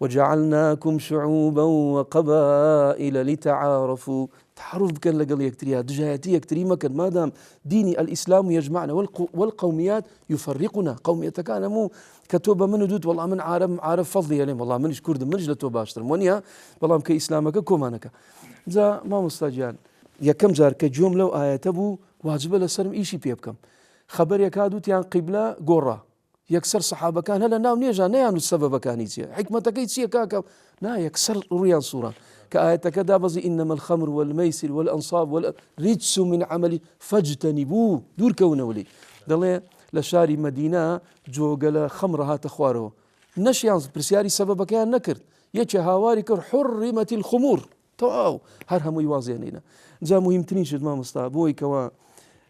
وجعلناكم شعوبا وقبائل لتعارفوا تعرف بكن لقل يكتريها دجاياتي يكتري مكان ما دام ديني الإسلام يجمعنا والقوميات يفرقنا قومية كان مو كتوبة من دود والله من عارف فضلي يعني والله منش كرد منش لتوبة أشتر ونيا والله مكي إسلامك كومانك ذا ما مستجان يا كم جار كجملة وآيات أبو واجب لسرم إيشي بيبكم خبر يكادو تيان قبلة قرة يكسر صحابة كان هلا ناو نيجا نيانو السبب كان يتيا حكمتك يتيا كاكا نا يكسر ريان صورة كآية كذا بزي إنما الخمر والميسر والأنصاب والرجس من عمل فاجتنبوه دور كونه ولي دليا لشاري مدينة جوجل خمرها تخواره نشيان برسياري سبب كان نكر يتش هاواري كر حرمت الخمور تو هرهم يوازينينا جا مهم تنين شد ما مصطفى بوي كوا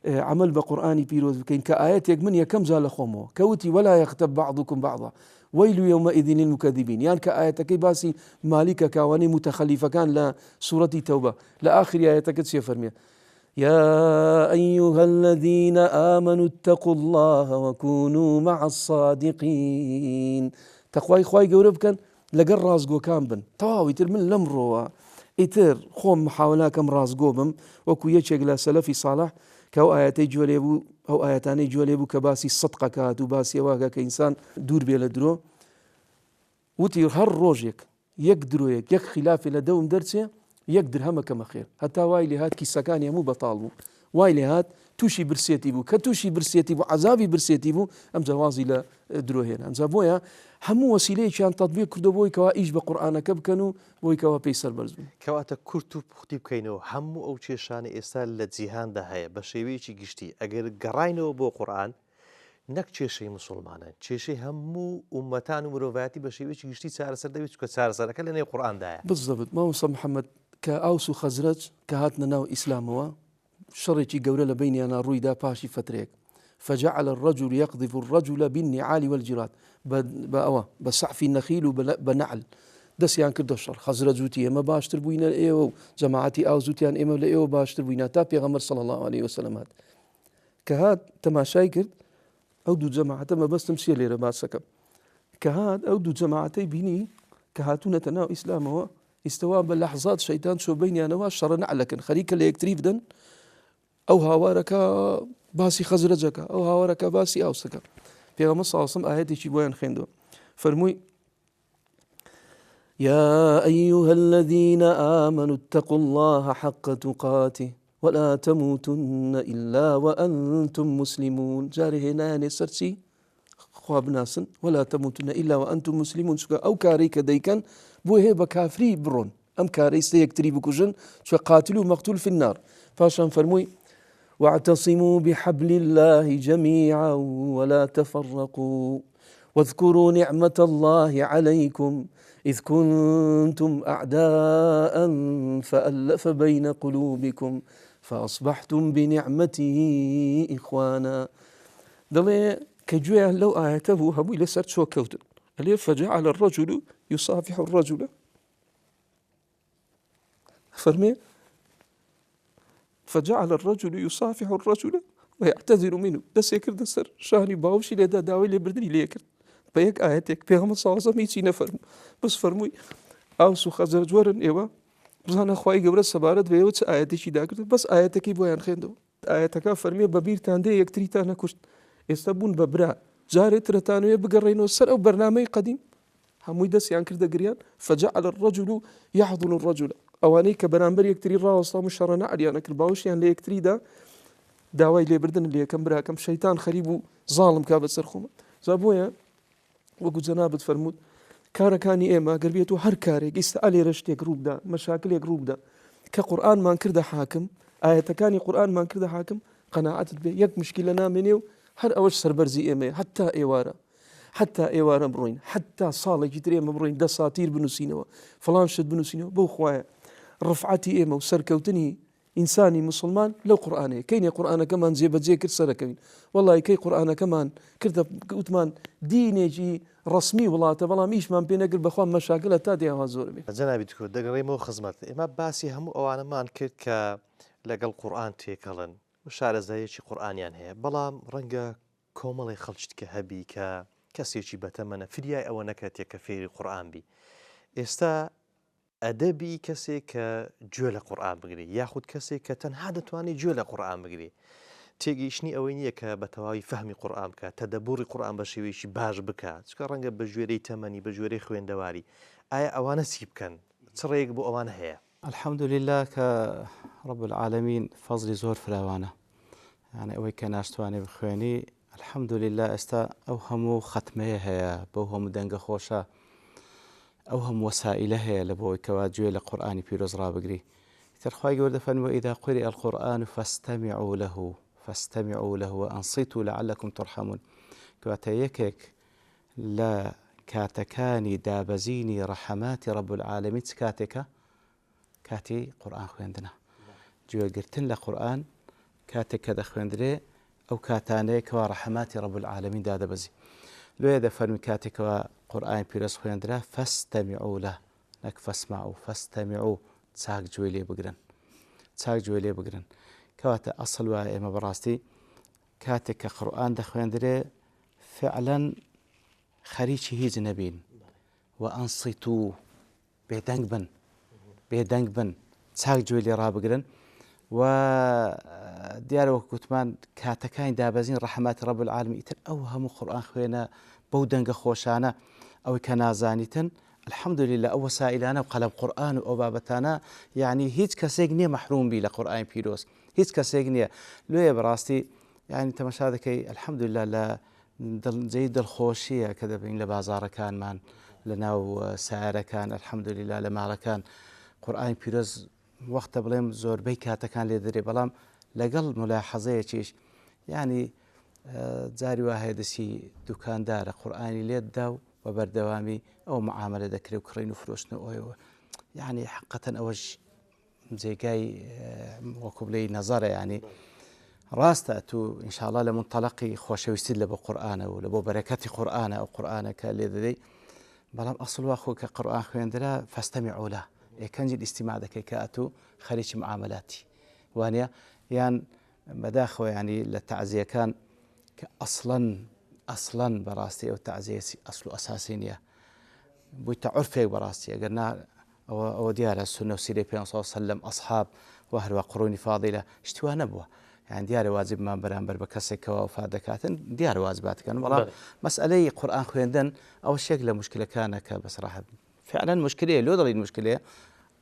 عمل بقرآني بيروز بكين كآياتك من يكم زال خمو كوتي ولا يغتب بعضكم بعضا ويل يومئذ للمكذبين يعني كآياتك باسي مالك كواني متخلفة كان لا سورة توبة لآخر آياتك تسيفرمي يا أيها الذين آمنوا اتقوا الله وكونوا مع الصادقين تقوى إخوائي قورب كان لقر رازقو كان بن تواوي تر من لمروا إتر خوم محاولة كم رازقو بم وكو يشيق سلفي صالح كو آياتي جوليبو أو آياتاني جوليبو كباسي الصدقة كاتو باسي واقع كإنسان دور بيلا درو وتي هر روجيك يقدروا يك خلاف لدوم درسه يقدر هم كما خير حتى وايلي هات كي سكان مو بطالبو وايلي هات توشي برسيتي بو كتوشي برسيتي بو عذابي برسيتي بو ام جوازي لا درو هنا ام زابويا همو وسيله كان تطبيق كردو بوي كوا ايش بقران كبكنو بوي كوا بيسر برزبو كواتا كورتو بختي بكينو همو او چێشانی ئێستا لە جیهاندا هەیە بە شێوەیەکی گشتی ئەگەر گەڕاینەوە بۆ قورئان نەک کێشەی مسلمانان کێشەی هەموو ئومەتان و مرۆڤایەتی بە شێوەیەکی گشتی چارەسەر دەبێت کە چارەسەرەکە لە نێو قورئاندایە بالضبط مامۆستا محەممەد کە ئاوس و خەزرەج کە هاتنە ناو ئیسلامەوە شەڕێکی گەورە لە بینیانە ڕوویدا پاشی فترێک فجعل الرجل يقذف الرجل بالنعال والجراد بسعف النخيل وبنعل دەستیان کردە شەڕ خەزرەج وتی ئێمە باشتر بووینە ئێوە و جەماعەتی ئاوس وتیان ئێمە لە ئێوە باشتر بووینە تا پێغەمبەر صلی الله عليه وسلم هات کە هات تەماشای کرد ئەو دوو جەماعەتە مەبەستم چییە لێرە باسەکەم کە هات ئەو دوو جەماعەتەی بینی کە هاتوونەتە ناو ئیسلامەوە ئیستەوا بە لەحظات شەیتان چۆ بینیانەوە شەڕە نەعلەکەن خەریکە لە یەکتری بدەن ئەو هاوارەکە باسی خەزرەجەکە ئەو هاوارەکە باسی ئاوسەکە پێغەمبەر صلی الله عليه وسلم ئاەتێکی بۆیان خوێندەوە فەرمووی يا أيها الذين آمنوا اتقوا الله حق تقاته ولا تموتن إلا وأنتم مسلمون جاره هنا نسرسي خواب ناسن ولا تموتن إلا وأنتم مسلمون أو كاريك ديكن بوه بكافري برون أم كاري سيكتري بكوجن شو قاتل ومقتول في النار فاشان فرموي واعتصموا بحبل الله جميعا ولا تفرقوا واذكروا نعمة الله عليكم إذ كنتم أعداء فألف بين قلوبكم فأصبحتم بنعمته إخوانا دلي كجوية لو آياته هبوي لسرت شو كوتن أليف فجعل الرجل يصافح الرجل فرمي فجعل الرجل يصافح الرجل ويعتذر منه دس يكر دسر شاني باوشي لدا داوي لبردني ليكر بيك آياتك بيغمبر صلى الله عليه وسلم يتي نفرمو بس فرموي ئاوس و خەزرەج وەرن ئێوە بزانە خوای گەورە سەبارەت بە ئێوە چ ئاەتێکی داکرد بەس ئاەتەکەی بۆیان خوێندەوە ئاەتەکە فەرمێ بە بیرتان دێ یەکتریتان نەکوشت ئێستا بوون بە برا جارێت ترەتانوێ بگەڕێنەوە سەر ئەو بەرنامەی قەدیم هەمووی دەستیان کردە گریان فجعل الرجل يحضن الرجل ئەوانەی کە بەرامبەر یەکتری ڕاوەستان و شەڕە نەعریانە کرد باوشیان لە یەکتریدا داوای لێبردن لە یەکەم براکەم شەیتان خەریب و زاڵم کا بەسەر خۆمە جا بۆیە وەکو جەنابەت فەرموود کارەکانی ئێمە گەر بێت و هەر کارێک ئێستا لێرە شتێک ڕووبدا مەشاکلێک ڕووبدا کە قورئانمان کردە حاکم ئاەتەکانی قورئانمان کردە حاکم قەناعەتت بێ یەک مشکلە نامێنێ و هەر ئەوەش سەربەرزی ئێمەیە حتا ئێوارە بڕۆین حتا ساڵێکی تر ئێمە بڕۆین دەساتیر بنووسینەوە فڵان شت بنووسینەوە بەو خوایە ڕفعەتی ئێمە و سەرکەوتنی ئینسانی مسلمان لەو قورئانەیە کەینێ قورئانەکەمان جێبەجێ کرد سەرەکەوین وەڵی کەی قورئانەکەمان کردە گوتمان دینێکی ڕسمی وڵاتە بەڵام ئیشمان پێ نەکرد بەخوا مەشاکلە تا دێوا زۆر بێ جەنابی دکتۆر دەگەڕێمەوە خزمەت ئێمە باسی هەموو ئەوانەمان کرد کە لەگەڵ قورئان تێکەڵن و شارەزایەکی قورئانیان هەیە بەڵام ڕەنگە کۆمەڵی خەڵکت کە هەبی کە کەسێکی بەتەمەنە فریای ئەوە نەکاتێک کە فێری قورئان بی ئێستا ئەدەبی کەسێک کە گوێ لە قورئان بگری یاخود کەسێک کە تەنها دەتوانێت گوێ لە قورئان بگری تێگەیشتنی ئەوەی نییە کە بە تەواوی فەهمی قورئان بکە تەدەبوری قورئان بە شێوەیەکی باش بکات چکە ڕەنگە بە ژێرەی تەمەنی بە ژێرەی خوێندەواری ئایا ئەوانە چی بکەن چ ڕێیەک بۆ ئەوانە هەیە الحمد لله کە رب العالمین فەزلی زۆر فراوانە یعنی ئەوەی کە ناشتوانێ بخوێنی الحمد لله ئێستا ئەو هەموو ختمەیە هەیە بەو هەموو دەنگە خۆشە ئەو هەموو وەسائلە هەیە لە بۆی کەوا گوێ لە قورئانی پیرۆز ڕابگری تر خوای گەورە دەفەرمووە ئیذا قورئ القورئان فاستمعوا له وأنصتوا لعلكم ترحمون کەواتە یەکێک لە کاتەکانی دابەزینی ڕەحەماتی رب العالمین چ کاتێکە کاتی قورئان خوێندنە گوێگرتن لە قورئان کاتێک کە دەخوێندرێ ئەو کاتانەیە کەوا ڕەحماتی ڕەب العالەمین دادەبەزی لێ دەفەرمی کاتێکەوە قورئانی پیرۆز خوێندرا فەستەمیعوا لە نەک فەسمەعوا فەستەمیعوا چاک گوێ لێ بگرن چاک گوێ لێ بگرن کەواتە ئەسڵ وایە ئێمە بەڕاستی کاتێک کە قورئان دەخوێندرێ فعلەن خەریکی هیچ نەبین و ئەنصیتوا بێدەنگ بن چاک گوێ لێ ڕابگرن و دیارە وەک گوتمان کاتەکانی دابەزین ڕەحمەتی ڕەب العالەمین ئیتر ئەو هەموو قورئان خوێنە بەو دەنگە خۆشانە ئەوەی کە نازانیتن الحەمدولیلا ئەو وەسائلانە و قەلەم قورئان و ئەو بابەتانە یعنی هیچ کەسێک نییە مەحروم بی لە قورئانی پیرۆز هیچ کەسێک نییە لێیە بەڕاستی یعنی تەماشا دەکەی الحەمدولیلا لە جێی دڵخۆشیە کە دەبین لە بازاڕەکانمان لە ناو سایارەکان الحەمدولیلا لە ماڵەکان قورئانی پیرۆز وەختە بڵێم زۆربەی کاتەکان لێ دەرێ بەڵام لەگەڵ ملاحەزەیەکیش یعنی جاری وا هەیە دەسی دوکاندارە قورئانی لێتدا و بە بەردەوامی ئەو معاملە دەکرێت و کڕین و فرۆشتنەوەیەوە یعنی حقەتەن ئەوەش جێگای وەکو بڵێ نەزەرە یعنی ڕاستە تو ئینشاءڵڵا لە منتەڵەقی خۆشەویستیت لە بۆ قورئانە و لە بۆ بەرەکەتی قورئانە ئەو قورئانەکە لێ دەدەی بەڵام ئەسڵ وا خۆ کە قورئان خوێندرا فەستەمیعوا لە یەکەنجی ئیستیماع دەکەی کە ئەتوو خەریکی معاملاتی وانە یان بەداخەوە ینی لە تەعزیەکان کە ئەسڵەن بەڕاستی ئەو تەعزیە ئەسڵ و ئەساسی نییە بوویتە عورفێک بەڕاستی ئەگەر ئەوە دیارە سونە و سیرەی پێغەمبەر صلی الله علیه و سەلەم ئەصحاب و هەروە قڕوونی فاضیلە شتیوان نەبووە یان دیارە واجبمان بەرامبەر بە کەسێکەوە وفات دەکاتن دیارە واجباتەکەن بەڵام مەسئلەی قورئان خوێندن ئەوە شێک لە موشکلەکانە کە بەسەراحە فعلا مشکلەیە لۆ دەڵین مشکلەیە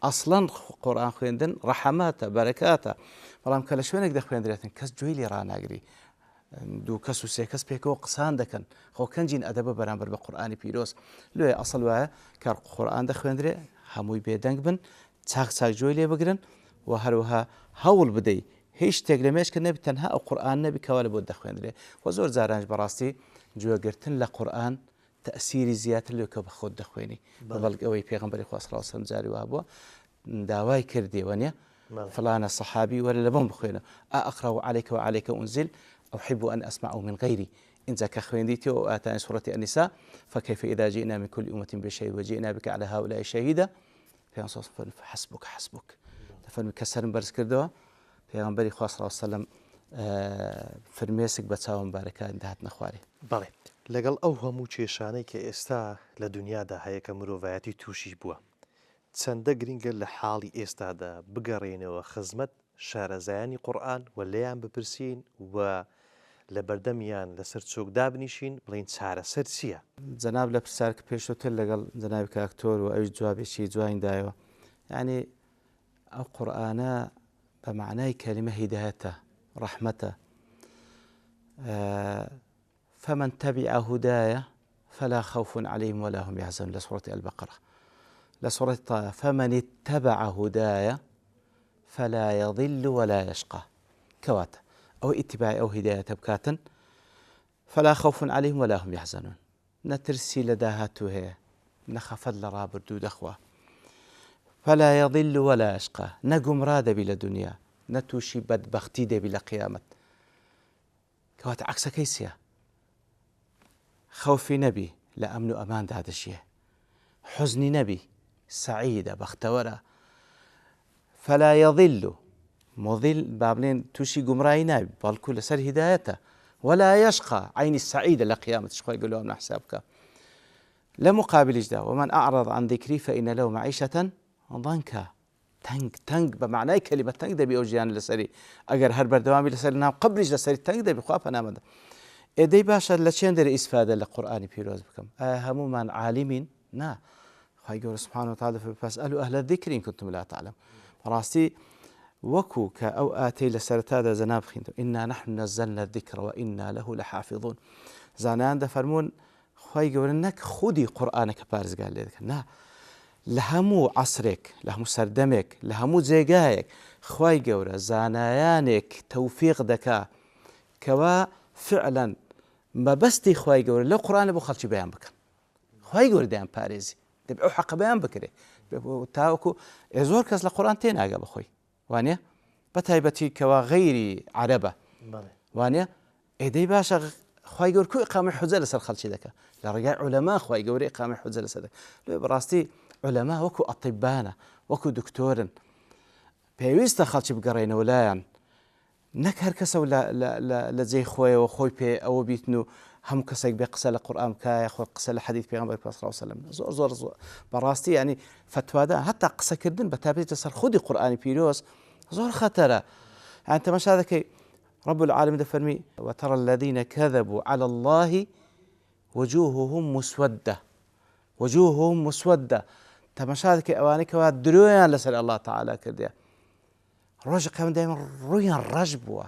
ئەسڵەن قورئان خوێندن ڕەحەماتە بەرەکاتە بەڵام کە لە شوێنێک دەخوێندرێتن کەس گوێی لێ ڕاناگری دوو کەس و سێ کەس پێکەوە قسان دەکەن خۆ کەنجین ئەدەبە بەرامبەر بە قورئانی پیرۆز لێ ئەسڵ وایە کە قورئان دەخوێندرێ هەمووی بێدەنگ بن چاک گوێی لێ بگرن و هەروەها هەوڵ بدەی هیچ شتێک لە مێشکە نەبی تەنها ئەو قورئان نەبی کەوا لە بۆ دەخوێندرێ و زۆر جارانش بەڕاستی گوێگرتن لە قورئان تەئسیری زیاتر لێ کە بە خۆت دەخوێنی بەڵگە ئەوەی پێغەمبەری خوا صلی الله علیه و سەلەم جاری وا بووە داوای کردیوە نیە فلانە سەحابی وەرە لە بۆم بخوێنە ئەقرأ عليك وعليك أنزل أحب أن أسمع من غيري إنزا كخوينديتي وآتاني سورة النساء فكيف إذا جئنا من كل أمة بشهيد وجئنا بك على هؤلاء شهيدا فحسبك فەرمی کە سەرم بەرز کردەوە پێغەمبەری خوا صلی الله علیه و سەلەم فرمێسک بە چاوم بارەکان داهاتنە خوارێ بەڵێ لەگەڵ ئەو هەموو کێشانەی کە ئێستا لە دنیادا هەیە کە مرۆڤایەتی تووشی بووە چەندە گرنگە لە حاڵی ئێستادا بگەڕێنەوە خزمەت شارەزایانی قورئان و لێیان بپرسین و لە بەردەمیان لەسەر چۆک دابنیشین بڵین چارەسەر چییە؟ جەناب لە پرسیار کە پێشووتر لەگەڵ جەنابی کاکتۆر و ئەوی جوابێکی جوانی دایەوە یعنی ئەو قورئانە بە معنای کەلیمە هیدایەتە ڕەحمەتە فمن تبع هدايا فلا خوف عليهم ولا هم يحزنون لسورة البقرة لسورة طه فمن اتبع هدايا فلا يضل ولا يشقى كواتا أو اتباع أو هداية بكاتا فلا خوف عليهم ولا هم يحزنون نترسي لداهاته هي نخفض لرابر دود أخوة فلا يضل ولا يشقى نقم راد بلا دنيا نتوشي بدبختي دي بلا قيامة كواتا عكس كيسيا خوفي نبي لأمن أمان هذا الشيء حزني نبي سعيدة بختورة فلا يضل مضل بابلين توشي قمراي نبي بالكل سر هدايته ولا يشقى عين السعيدة لقيامة شخوي يقولوا من حسابك لمقابل جدا ومن أعرض عن ذكري فإن له معيشة ضنكا تنك بمعنى كلمة تنك دبي أوجيان لسري أجر هربر دوامي لسري نام قبلش لسري تنك دبي خوافا نامد إدي باشا لشين در إسفادة لقرآن بيروز بكم همو من عالمين نا خايقول سبحانه وتعالى فاسألوا أهل الذكر إن كنتم لا تعلم راسي وكو كأو آتي لسرتادا زناب خينتو إنا نحن نزلنا الذكر وإنا له لحافظون زانان دا فرمون خايقول إنك خودي قرآنك بارز قال لي نا لهمو عصرك لهمو سردمك لهمو زيقايك خايقول زانايانك توفيق دكا كوا فعلا ما بستي خواهي قول لو قرآن بو خلشي بيان بكن خواهي قول ديان باريزي دبعو حق بيان بكري تاوكو زور كاس لقرآن تين آقا بخوي وانيا بەتایبەتی کەوا غەیری عەرەبە وانە ئێدەی باشە خی گەور کو ئیقامەی حوجە لەسەر خەڵکی دەکە لە ڕێگای عولەما خی گەورە ئیقامەی حوجە لەسەر دەکە لێ بەڕاستی عولەما وەکو ئەطیبانە وەکو دکتۆرن پێویستە خەڵکی بگەڕێنەوە لایەن نەک هەر کەسە لە جێی خۆیەوە خۆی پێ ئەوە بیتن و هەموو کەسێک بێ قسە لە قورئان بکایە خۆ قسە لە حەدیث پێغەمبەر صلی الله علیه وسلم زۆر بەڕاستی ینی فتوادا هەتا قسەکردن بە تابێتە سەر خودی قورئانی پیرۆز زۆر خەتەرە يعني تماشا ذكي رب العالمين دفرمي وترى الذين كذبوا على الله وجوههم مسودة تماشا ذكي أوانيك وادرويان لسأل الله تعالى كرديا رجع كمان دائما رويان رجبوا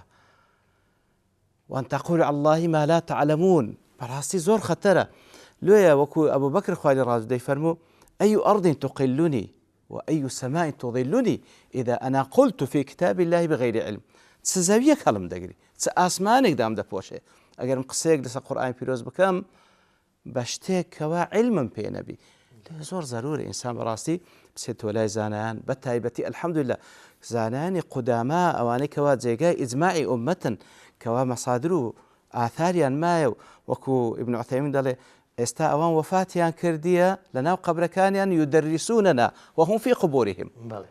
وأن تقول على الله ما لا تعلمون براستي زور خطرة لويا وكو أبو بكر خوالي راجو دي فرمو أي أرض تقلني وأي سماء تظلني إذا أنا قلت في كتاب الله بغير علم تسزاوية كلام دقري تسأسمانك دام دبوشه أجر مقصيك لسا قرآن بيروز بكم بشتك كوا علما بينبي زور ضروري إنسان براستي بسيت ولا زانان بتايبتي الحمد لله زاناني قدماء أواني كوا زيجاي إجماعي أمة كوا مصادره آثاريا ما وكو ابن عثيمين دالي استا اوان وفاتيان كرديا لنا قبركانيان يدرسوننا وهم في قبورهم بله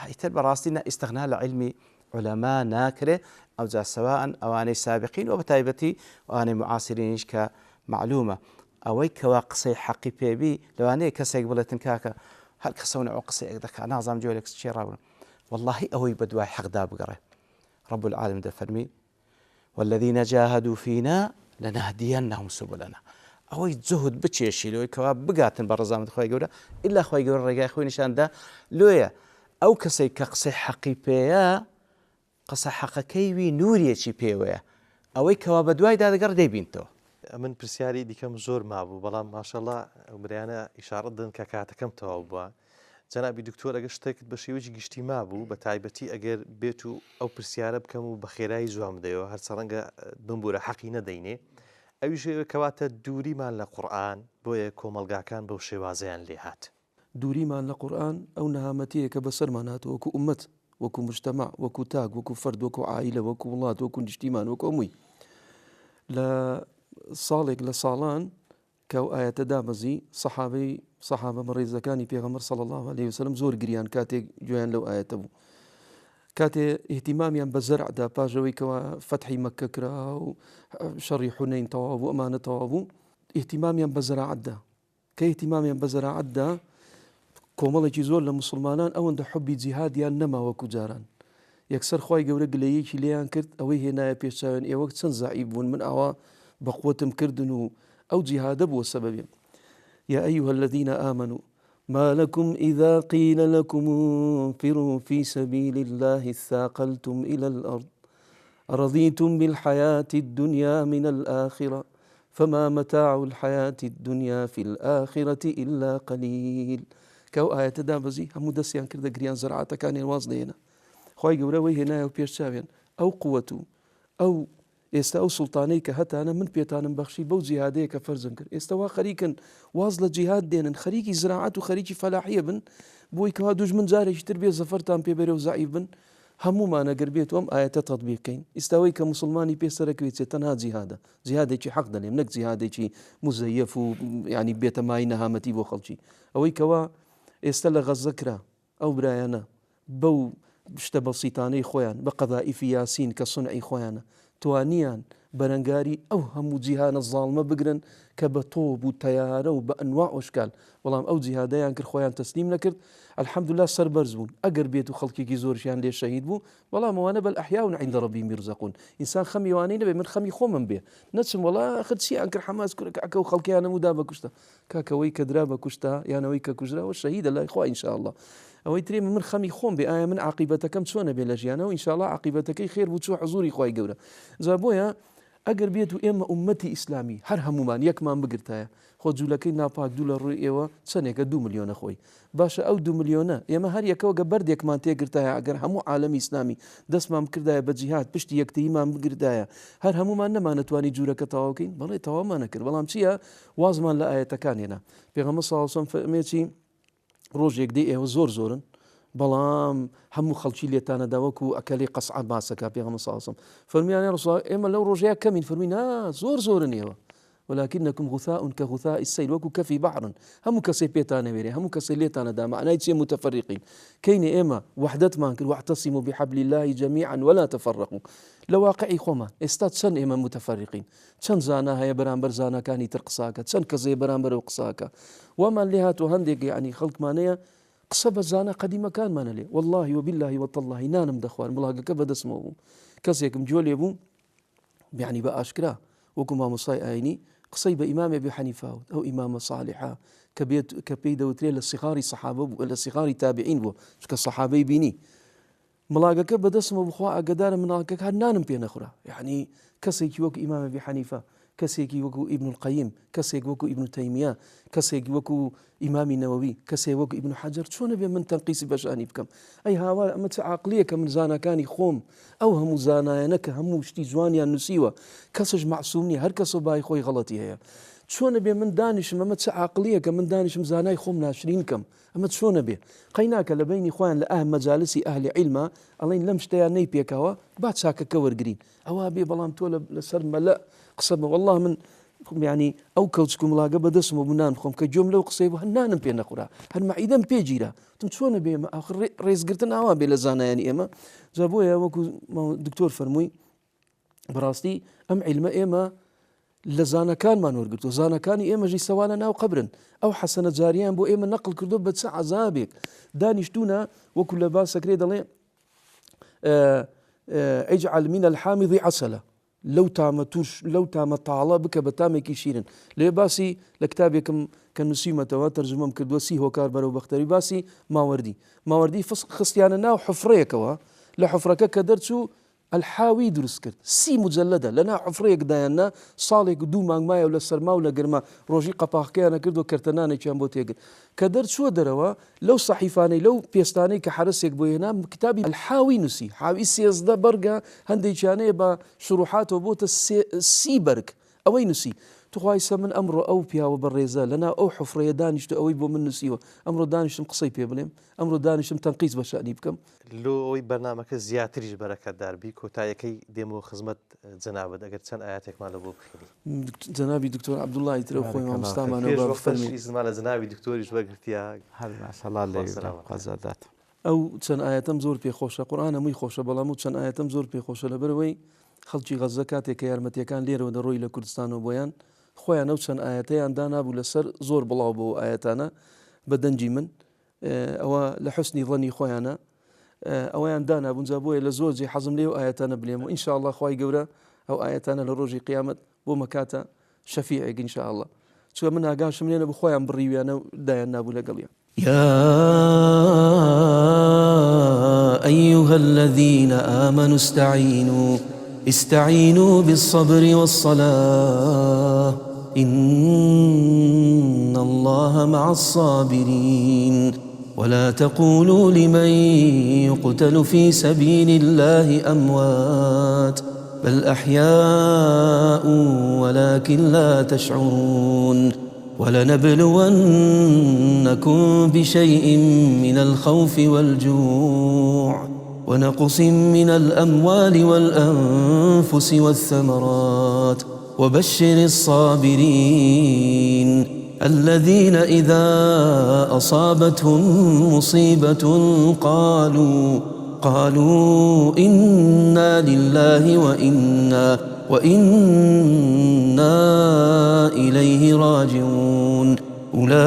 يتر براستينا استغناء العلمي علماء ناكره او جا سواء اواني سابقين وبتايبتي اواني معاصرين كمعلومه اوي كواقصي حقي بي لو اني كسيق بلتن كاكا هل كسونا عقصي ذاك نظام جولك شيرا والله اوي بدواي حق داب قره رب العالمين دفرمي والذين جاهدوا فينا لنهدينهم سبلنا ئەوەی جهد بچێشی لۆی کەوا بگاتن بە ڕزامەت خۆی گەورە ئیلا خۆی گەورە ڕێگای خۆی نیشاندا لۆیە ئەو کەسەی کە قسەی حەقی پێیە قسە حەقەکەی وی نوریەکی پێوەیە ئەوەی کەوا بە دوای دادەگەڕ دەیبینتەوە من پرسیاری دیکەم زۆر مابوو بەڵام ماشەڵڵا ئەو بریانە ئیشارەت دن کە کاتەکەم تەواو بووە جەنابی دکتۆر ئەگەر شتێکت بە شێوەیەکی گشتی مابوو بە تایبەتی ئەگەر بێت و ئەو پرسیارە بکەم و بە خێرایی جوام بدەیەوە هەرچە ڕەنگە بمبورە حەقی نەدەینێ ئەویش کەواتە دووریمان لە قورئان بۆیە کۆمەلگاکان بەو شێوازەیان لێ هات دووریمان لە قورئان ئەو نەهامەتیە کە بەسەرمان هاتووە وەکو ئومەت وەکو مجتەمع وەکو تاک وەکو فەرد وەکو عائیلە وەکو وڵات وەکو نیشتیمان وەکو هەمووی لە ساڵێک لە ساڵان کە ئەو ئاەتە دامەزی سەحابە بەڕێزەکانی پێغەمبەر صلی الله عليه وسلم زۆر گریان کاتێک گوێیان لەو ئاەتە بوو کاتێ اهتیمامیان بە زەرعدا پاژەوەی کەوا فەتحی مەککە کرا و شەڕی حونەین تەواو بوو ئەمانە تەواو بوو اهتیمامیان بە زەراعەتدا کە اهتیمامیان بە زەراعەتدا کۆمەڵێکی زۆر لە مسلمانان ئەوەندە حوبی جیهادیان نەما وەکو جاران یەکسەر خوای گەورە گلەیەکی لێیان کرد ئەوەی هێنایە پێشچاویان ئێوە چەند زعیف بوون من ئاوا بە قوتم کردن و ئەو جیهادە بووە سەبەبێ یا أيها الذين آمنوا ما لكم إذا قيل لكم انفروا في سبيل الله اثاقلتم إلى الأرض أرضيتم بالحياة الدنيا من الآخرة فما متاع الحياة الدنيا في الآخرة إلا قليل كو آية دابزي هم دسيان كرده قريان زرعاتا كان الواز دينا خواهي قوراوي هنا وبيش شاوين أو قوة أو ئێستا ئەو سوڵتانەی کە هەتانە من پێتانم بەخشی بەو جیهادەیە کە فەرزم کرد ئێستاوا خەریکن واز لە جیهاد دێنن خەریکی زراعەت و خەریکی فەلاحیە بن بۆی کەوا دوژمن جارێکی تر بێ زەفەرتان پێبەرێ و زعیف بن هەمومان ئەگەر بێت ئەم ئاەتە تەطبیق بکەین ئێستاوەی کە مسلمانی پێسەرەکەوێت تەنها جیهادە جیهادێکی حەق دەڵێم نەک جیهادێکی مزەیەف و ینی بێتە مای نەهامەتی بۆ خەڵکی ئەوەی کەوا ئێستا لە غەزە کرا ئەو برایانە بەو شتە بەسیتانەی خۆیان بە قەذائیفی یاسین کە سونعی خۆیانە توانیان بەرەنگاری ئەو هەموو جیهانە زاڵمە بگرن کە بە تۆب و تەیارە و بە ئەنواع ئۆشکال بەڵام ئەو جیهادەیان کرد خۆیان تەسلیم نەکرد الحەمدولله سەربەرز بوون ئەگەر بێت و خەڵکێکی زۆرشیان لێ شەهید بوو بەڵام ئەوانە بەل ئەحیا عند ربهم يرزقون ئینسان خەمی وانەی نەبێ من خەمی خۆمم بێ نەچم وەڵا خەچیان کرد حەماس کوڕەکە و خەڵکیان هەموودا بەکوشتە کاکەوەی کە درا بەکوشتە یانەوەی کە کوژراوە شەهیدە لای خوا ئینشاءالله ئەوەی ترێ من خەمی خۆم بێ ئایا من عاقیبەتەکەم چۆنە بێ لە ژیانەوە ئینشاءالله عاقیبەتەکەی خێر بوو چوە حزوری خوای گەورە جا بۆیە ئەگەر بێت و ئێمە ئومەتی ئیسلامی هەر هەمومان یەکمان بگرتایە خۆ جوولەکەی ناپاک دوو لە ڕووی ئێوە چەندێکە 2 ملیۆنە خۆی باشە ئەو 2 ملیۆنە ئێمە هەر یەکەوە گە بەردێکمان تێگرتایە ئەگەر هەموو عالەمی ئیسلامی دەستمان بکردایە بە جیهاد پشتی یەکتەییمان بگردایە هەر هەمومان نەمانەتوانی جوورەکە تەواو بکەین بەڵێ تەواومان نەکرد بەڵام چییە وازمان لە ئاەتەکان هێنا پێغەمبەر صلی الله علیه و سلم فەرمێتی ڕۆژێک دێ ئێوە زۆرن بەڵام هەموو خەڵکی لێتانەدا وەکو ئەکەلی قەسعە باسەکە پێغەمبەر صلی الله علیه وسلم فەرمیانە ڕسوڵ ئێمە لەو ڕۆژەیە کەمین فەرمی زۆر زۆرن ئێوە ولكنكم غثاء كغثاء السيل وكو كفي بحر هم كسي بيتانا ويري هم كسي ليتانا دا معناه شيء متفرقين كاين اما وحدت مانك واعتصموا بحبل الله جميعا ولا تفرقوا لواقعي خوما استاد سن اما متفرقين شن زانا هي برامبر زانا كاني ترقصاك شن كزي برامبر وقصاك وما اللي هاتو هندق يعني خلق مانيا قصب زانا قديمه كان مانا لي والله وبالله والله نانم دخوان ملاقا كبد اسمه كسيكم جولي ابو يعني باشكرا وكما مصاي ايني قصيبة إمام أبي حنيفة أو إمام صالحة كبيدة وتري للصغار صحابة ولا صغار تابعين بو كالصحابي بيني ملاقك بدسمه بخواء قدار مناقك هنانم بين أخرى يعني كسيك وكو إمام أبي حنيفة كسيك وكو ابن القيم كسيك وكو ابن تيمية كسيك وكو إمام النووي كسيك وكو ابن حجر شون بي من تنقيس بشأني بكم أي هاوال أما عقلية كمن زانا كاني خوم أو هم زانا ينك هم شتي جوانيا نسيوة كسج معصومني هر كسو باي خوي غلطي هي شون بي من دانش ما عقلية كمن دانش مزاناي خوم ناشرين كم أما شون بي قيناك لبين إخوان لأهم مجالسي أهل علم الله لم شتيا نيبيك هوا بعد ساكا كور جرين أو أبي بلام تولى لسر ملأ قصبه والله من يعني أو كوتسكم لا قبل اسمه بنان خم كجملة وقصيبه هنان بينا قرا هالمعيدا بيجيرا تمشون بيه آخر رئيس قرتنا هوا بلزانا يعني إما جابوه وكو دكتور فرموي براستي أم علم إما لزانا كان ما نور قلتو زانا كان إما جي سوالا أو قبرا أو حسنة جاريان بو إما نقل كردو بتسع عذابك دانشتونا وكل باس كريد الله اجعل من الحامض عسلة لو تام طالع بك بتامك شيرن لباسي لكتابكم كنسيمة وترجمة كدوسي هو كاربر وبختاري باسي ماوردي خصياننا وحفريك لحفرك كدرتو الحاوي درسكر سي مجلده لنا حفريك داينا صالك دو ماي ولا سرما ولا قرما روجي قباخ كان كردو كرتناني كان بوتيق كدرت شو دروا لو صحيفاني لو بيستاني كحرسك بوينا كتابي الحاوي نسي حاوي سيز ده برقه هندي كاني با شروحات وبوت السي برك اوي نسي تخوايس من امره او بيا وبالريزا لنا او حفريه دانش اوي بو من نسيوه امره دانش مقصي بيبلم امره دانش تنقيس بشاني بكم لو برنامج زياتريش بركة داربي كوتايكي ديمو خدمة جناب اگر چند آياتك مال ابو بخيري جنابي دكتور عبد الله يترو خوي ما مستعمل انا بفرمي اسم مال جنابي دكتور ايش بقرتيا هذا ما شاء الله عليه قزادات او چند آياتم زور بي خوشه قران مي خوشه بلامو چند آياتم زور بي خوشه لبروي خلجي غزكاتي كيارمتي كان ليرو دروي لكردستان وبيان خويا نوچن آياتيان دانا بو لسر زور بلاو بو آياتانا بدنجي من او لحسن ظني خويانا اوان دانا بو نزابوي لزوجي حزم لي آياتانا بليمو ان شاء الله خوي قورا او آياتانا لروجي قيامت بو مكاتا شفيعك ان شاء الله شو منها قاش منين ابو خويا بريوانا داينا ابو لقليا يا أيها الذين آمنوا استعينوا بالصبر والصلاة إن الله مع الصابرين ولا تقولوا لمن يقتل في سبيل الله أموات بل أحياء ولكن لا تشعرون ولنبلونكم بشيء من الخوف والجوع ونقص من الأموال والأنفس والثمرات وبشر الصابرين الذين إذا أصابتهم مصيبة قالوا إنا لله وإنا إليه راجعون أولئك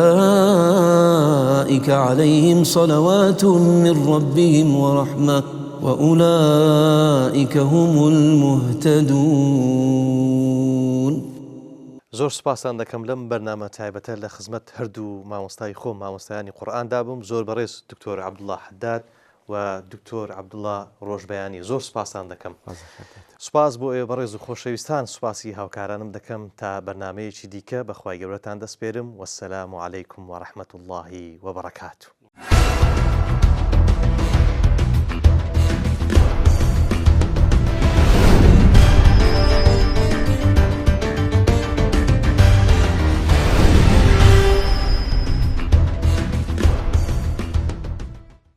عليهم صلوات من ربهم ورحمة وأولئك هم المهتدون. زۆر سپاسان دەکەم لەم بەرنامە تایبەتە لە خزمەت هەردوو مامۆستای خۆم مامۆستایانی قورئان دابووم زۆر بەڕێز دکتۆر عەبدوڵڵا حەداد و دکتۆر عەبدوڵڵا ڕۆژبەیانی زۆر سپاسان دەکەم. سوپاس بۆ ئێوە بەڕێز و خۆشەویستان سوپاسی هاوکارانم دەکەم تا بەرنامەیەکی دیکە بەخوای گەورەتان دەسپێرم وەسسەلام عەلەیکم وەڕەحمەتوڵڵاهی وەبەڕەکاتوه.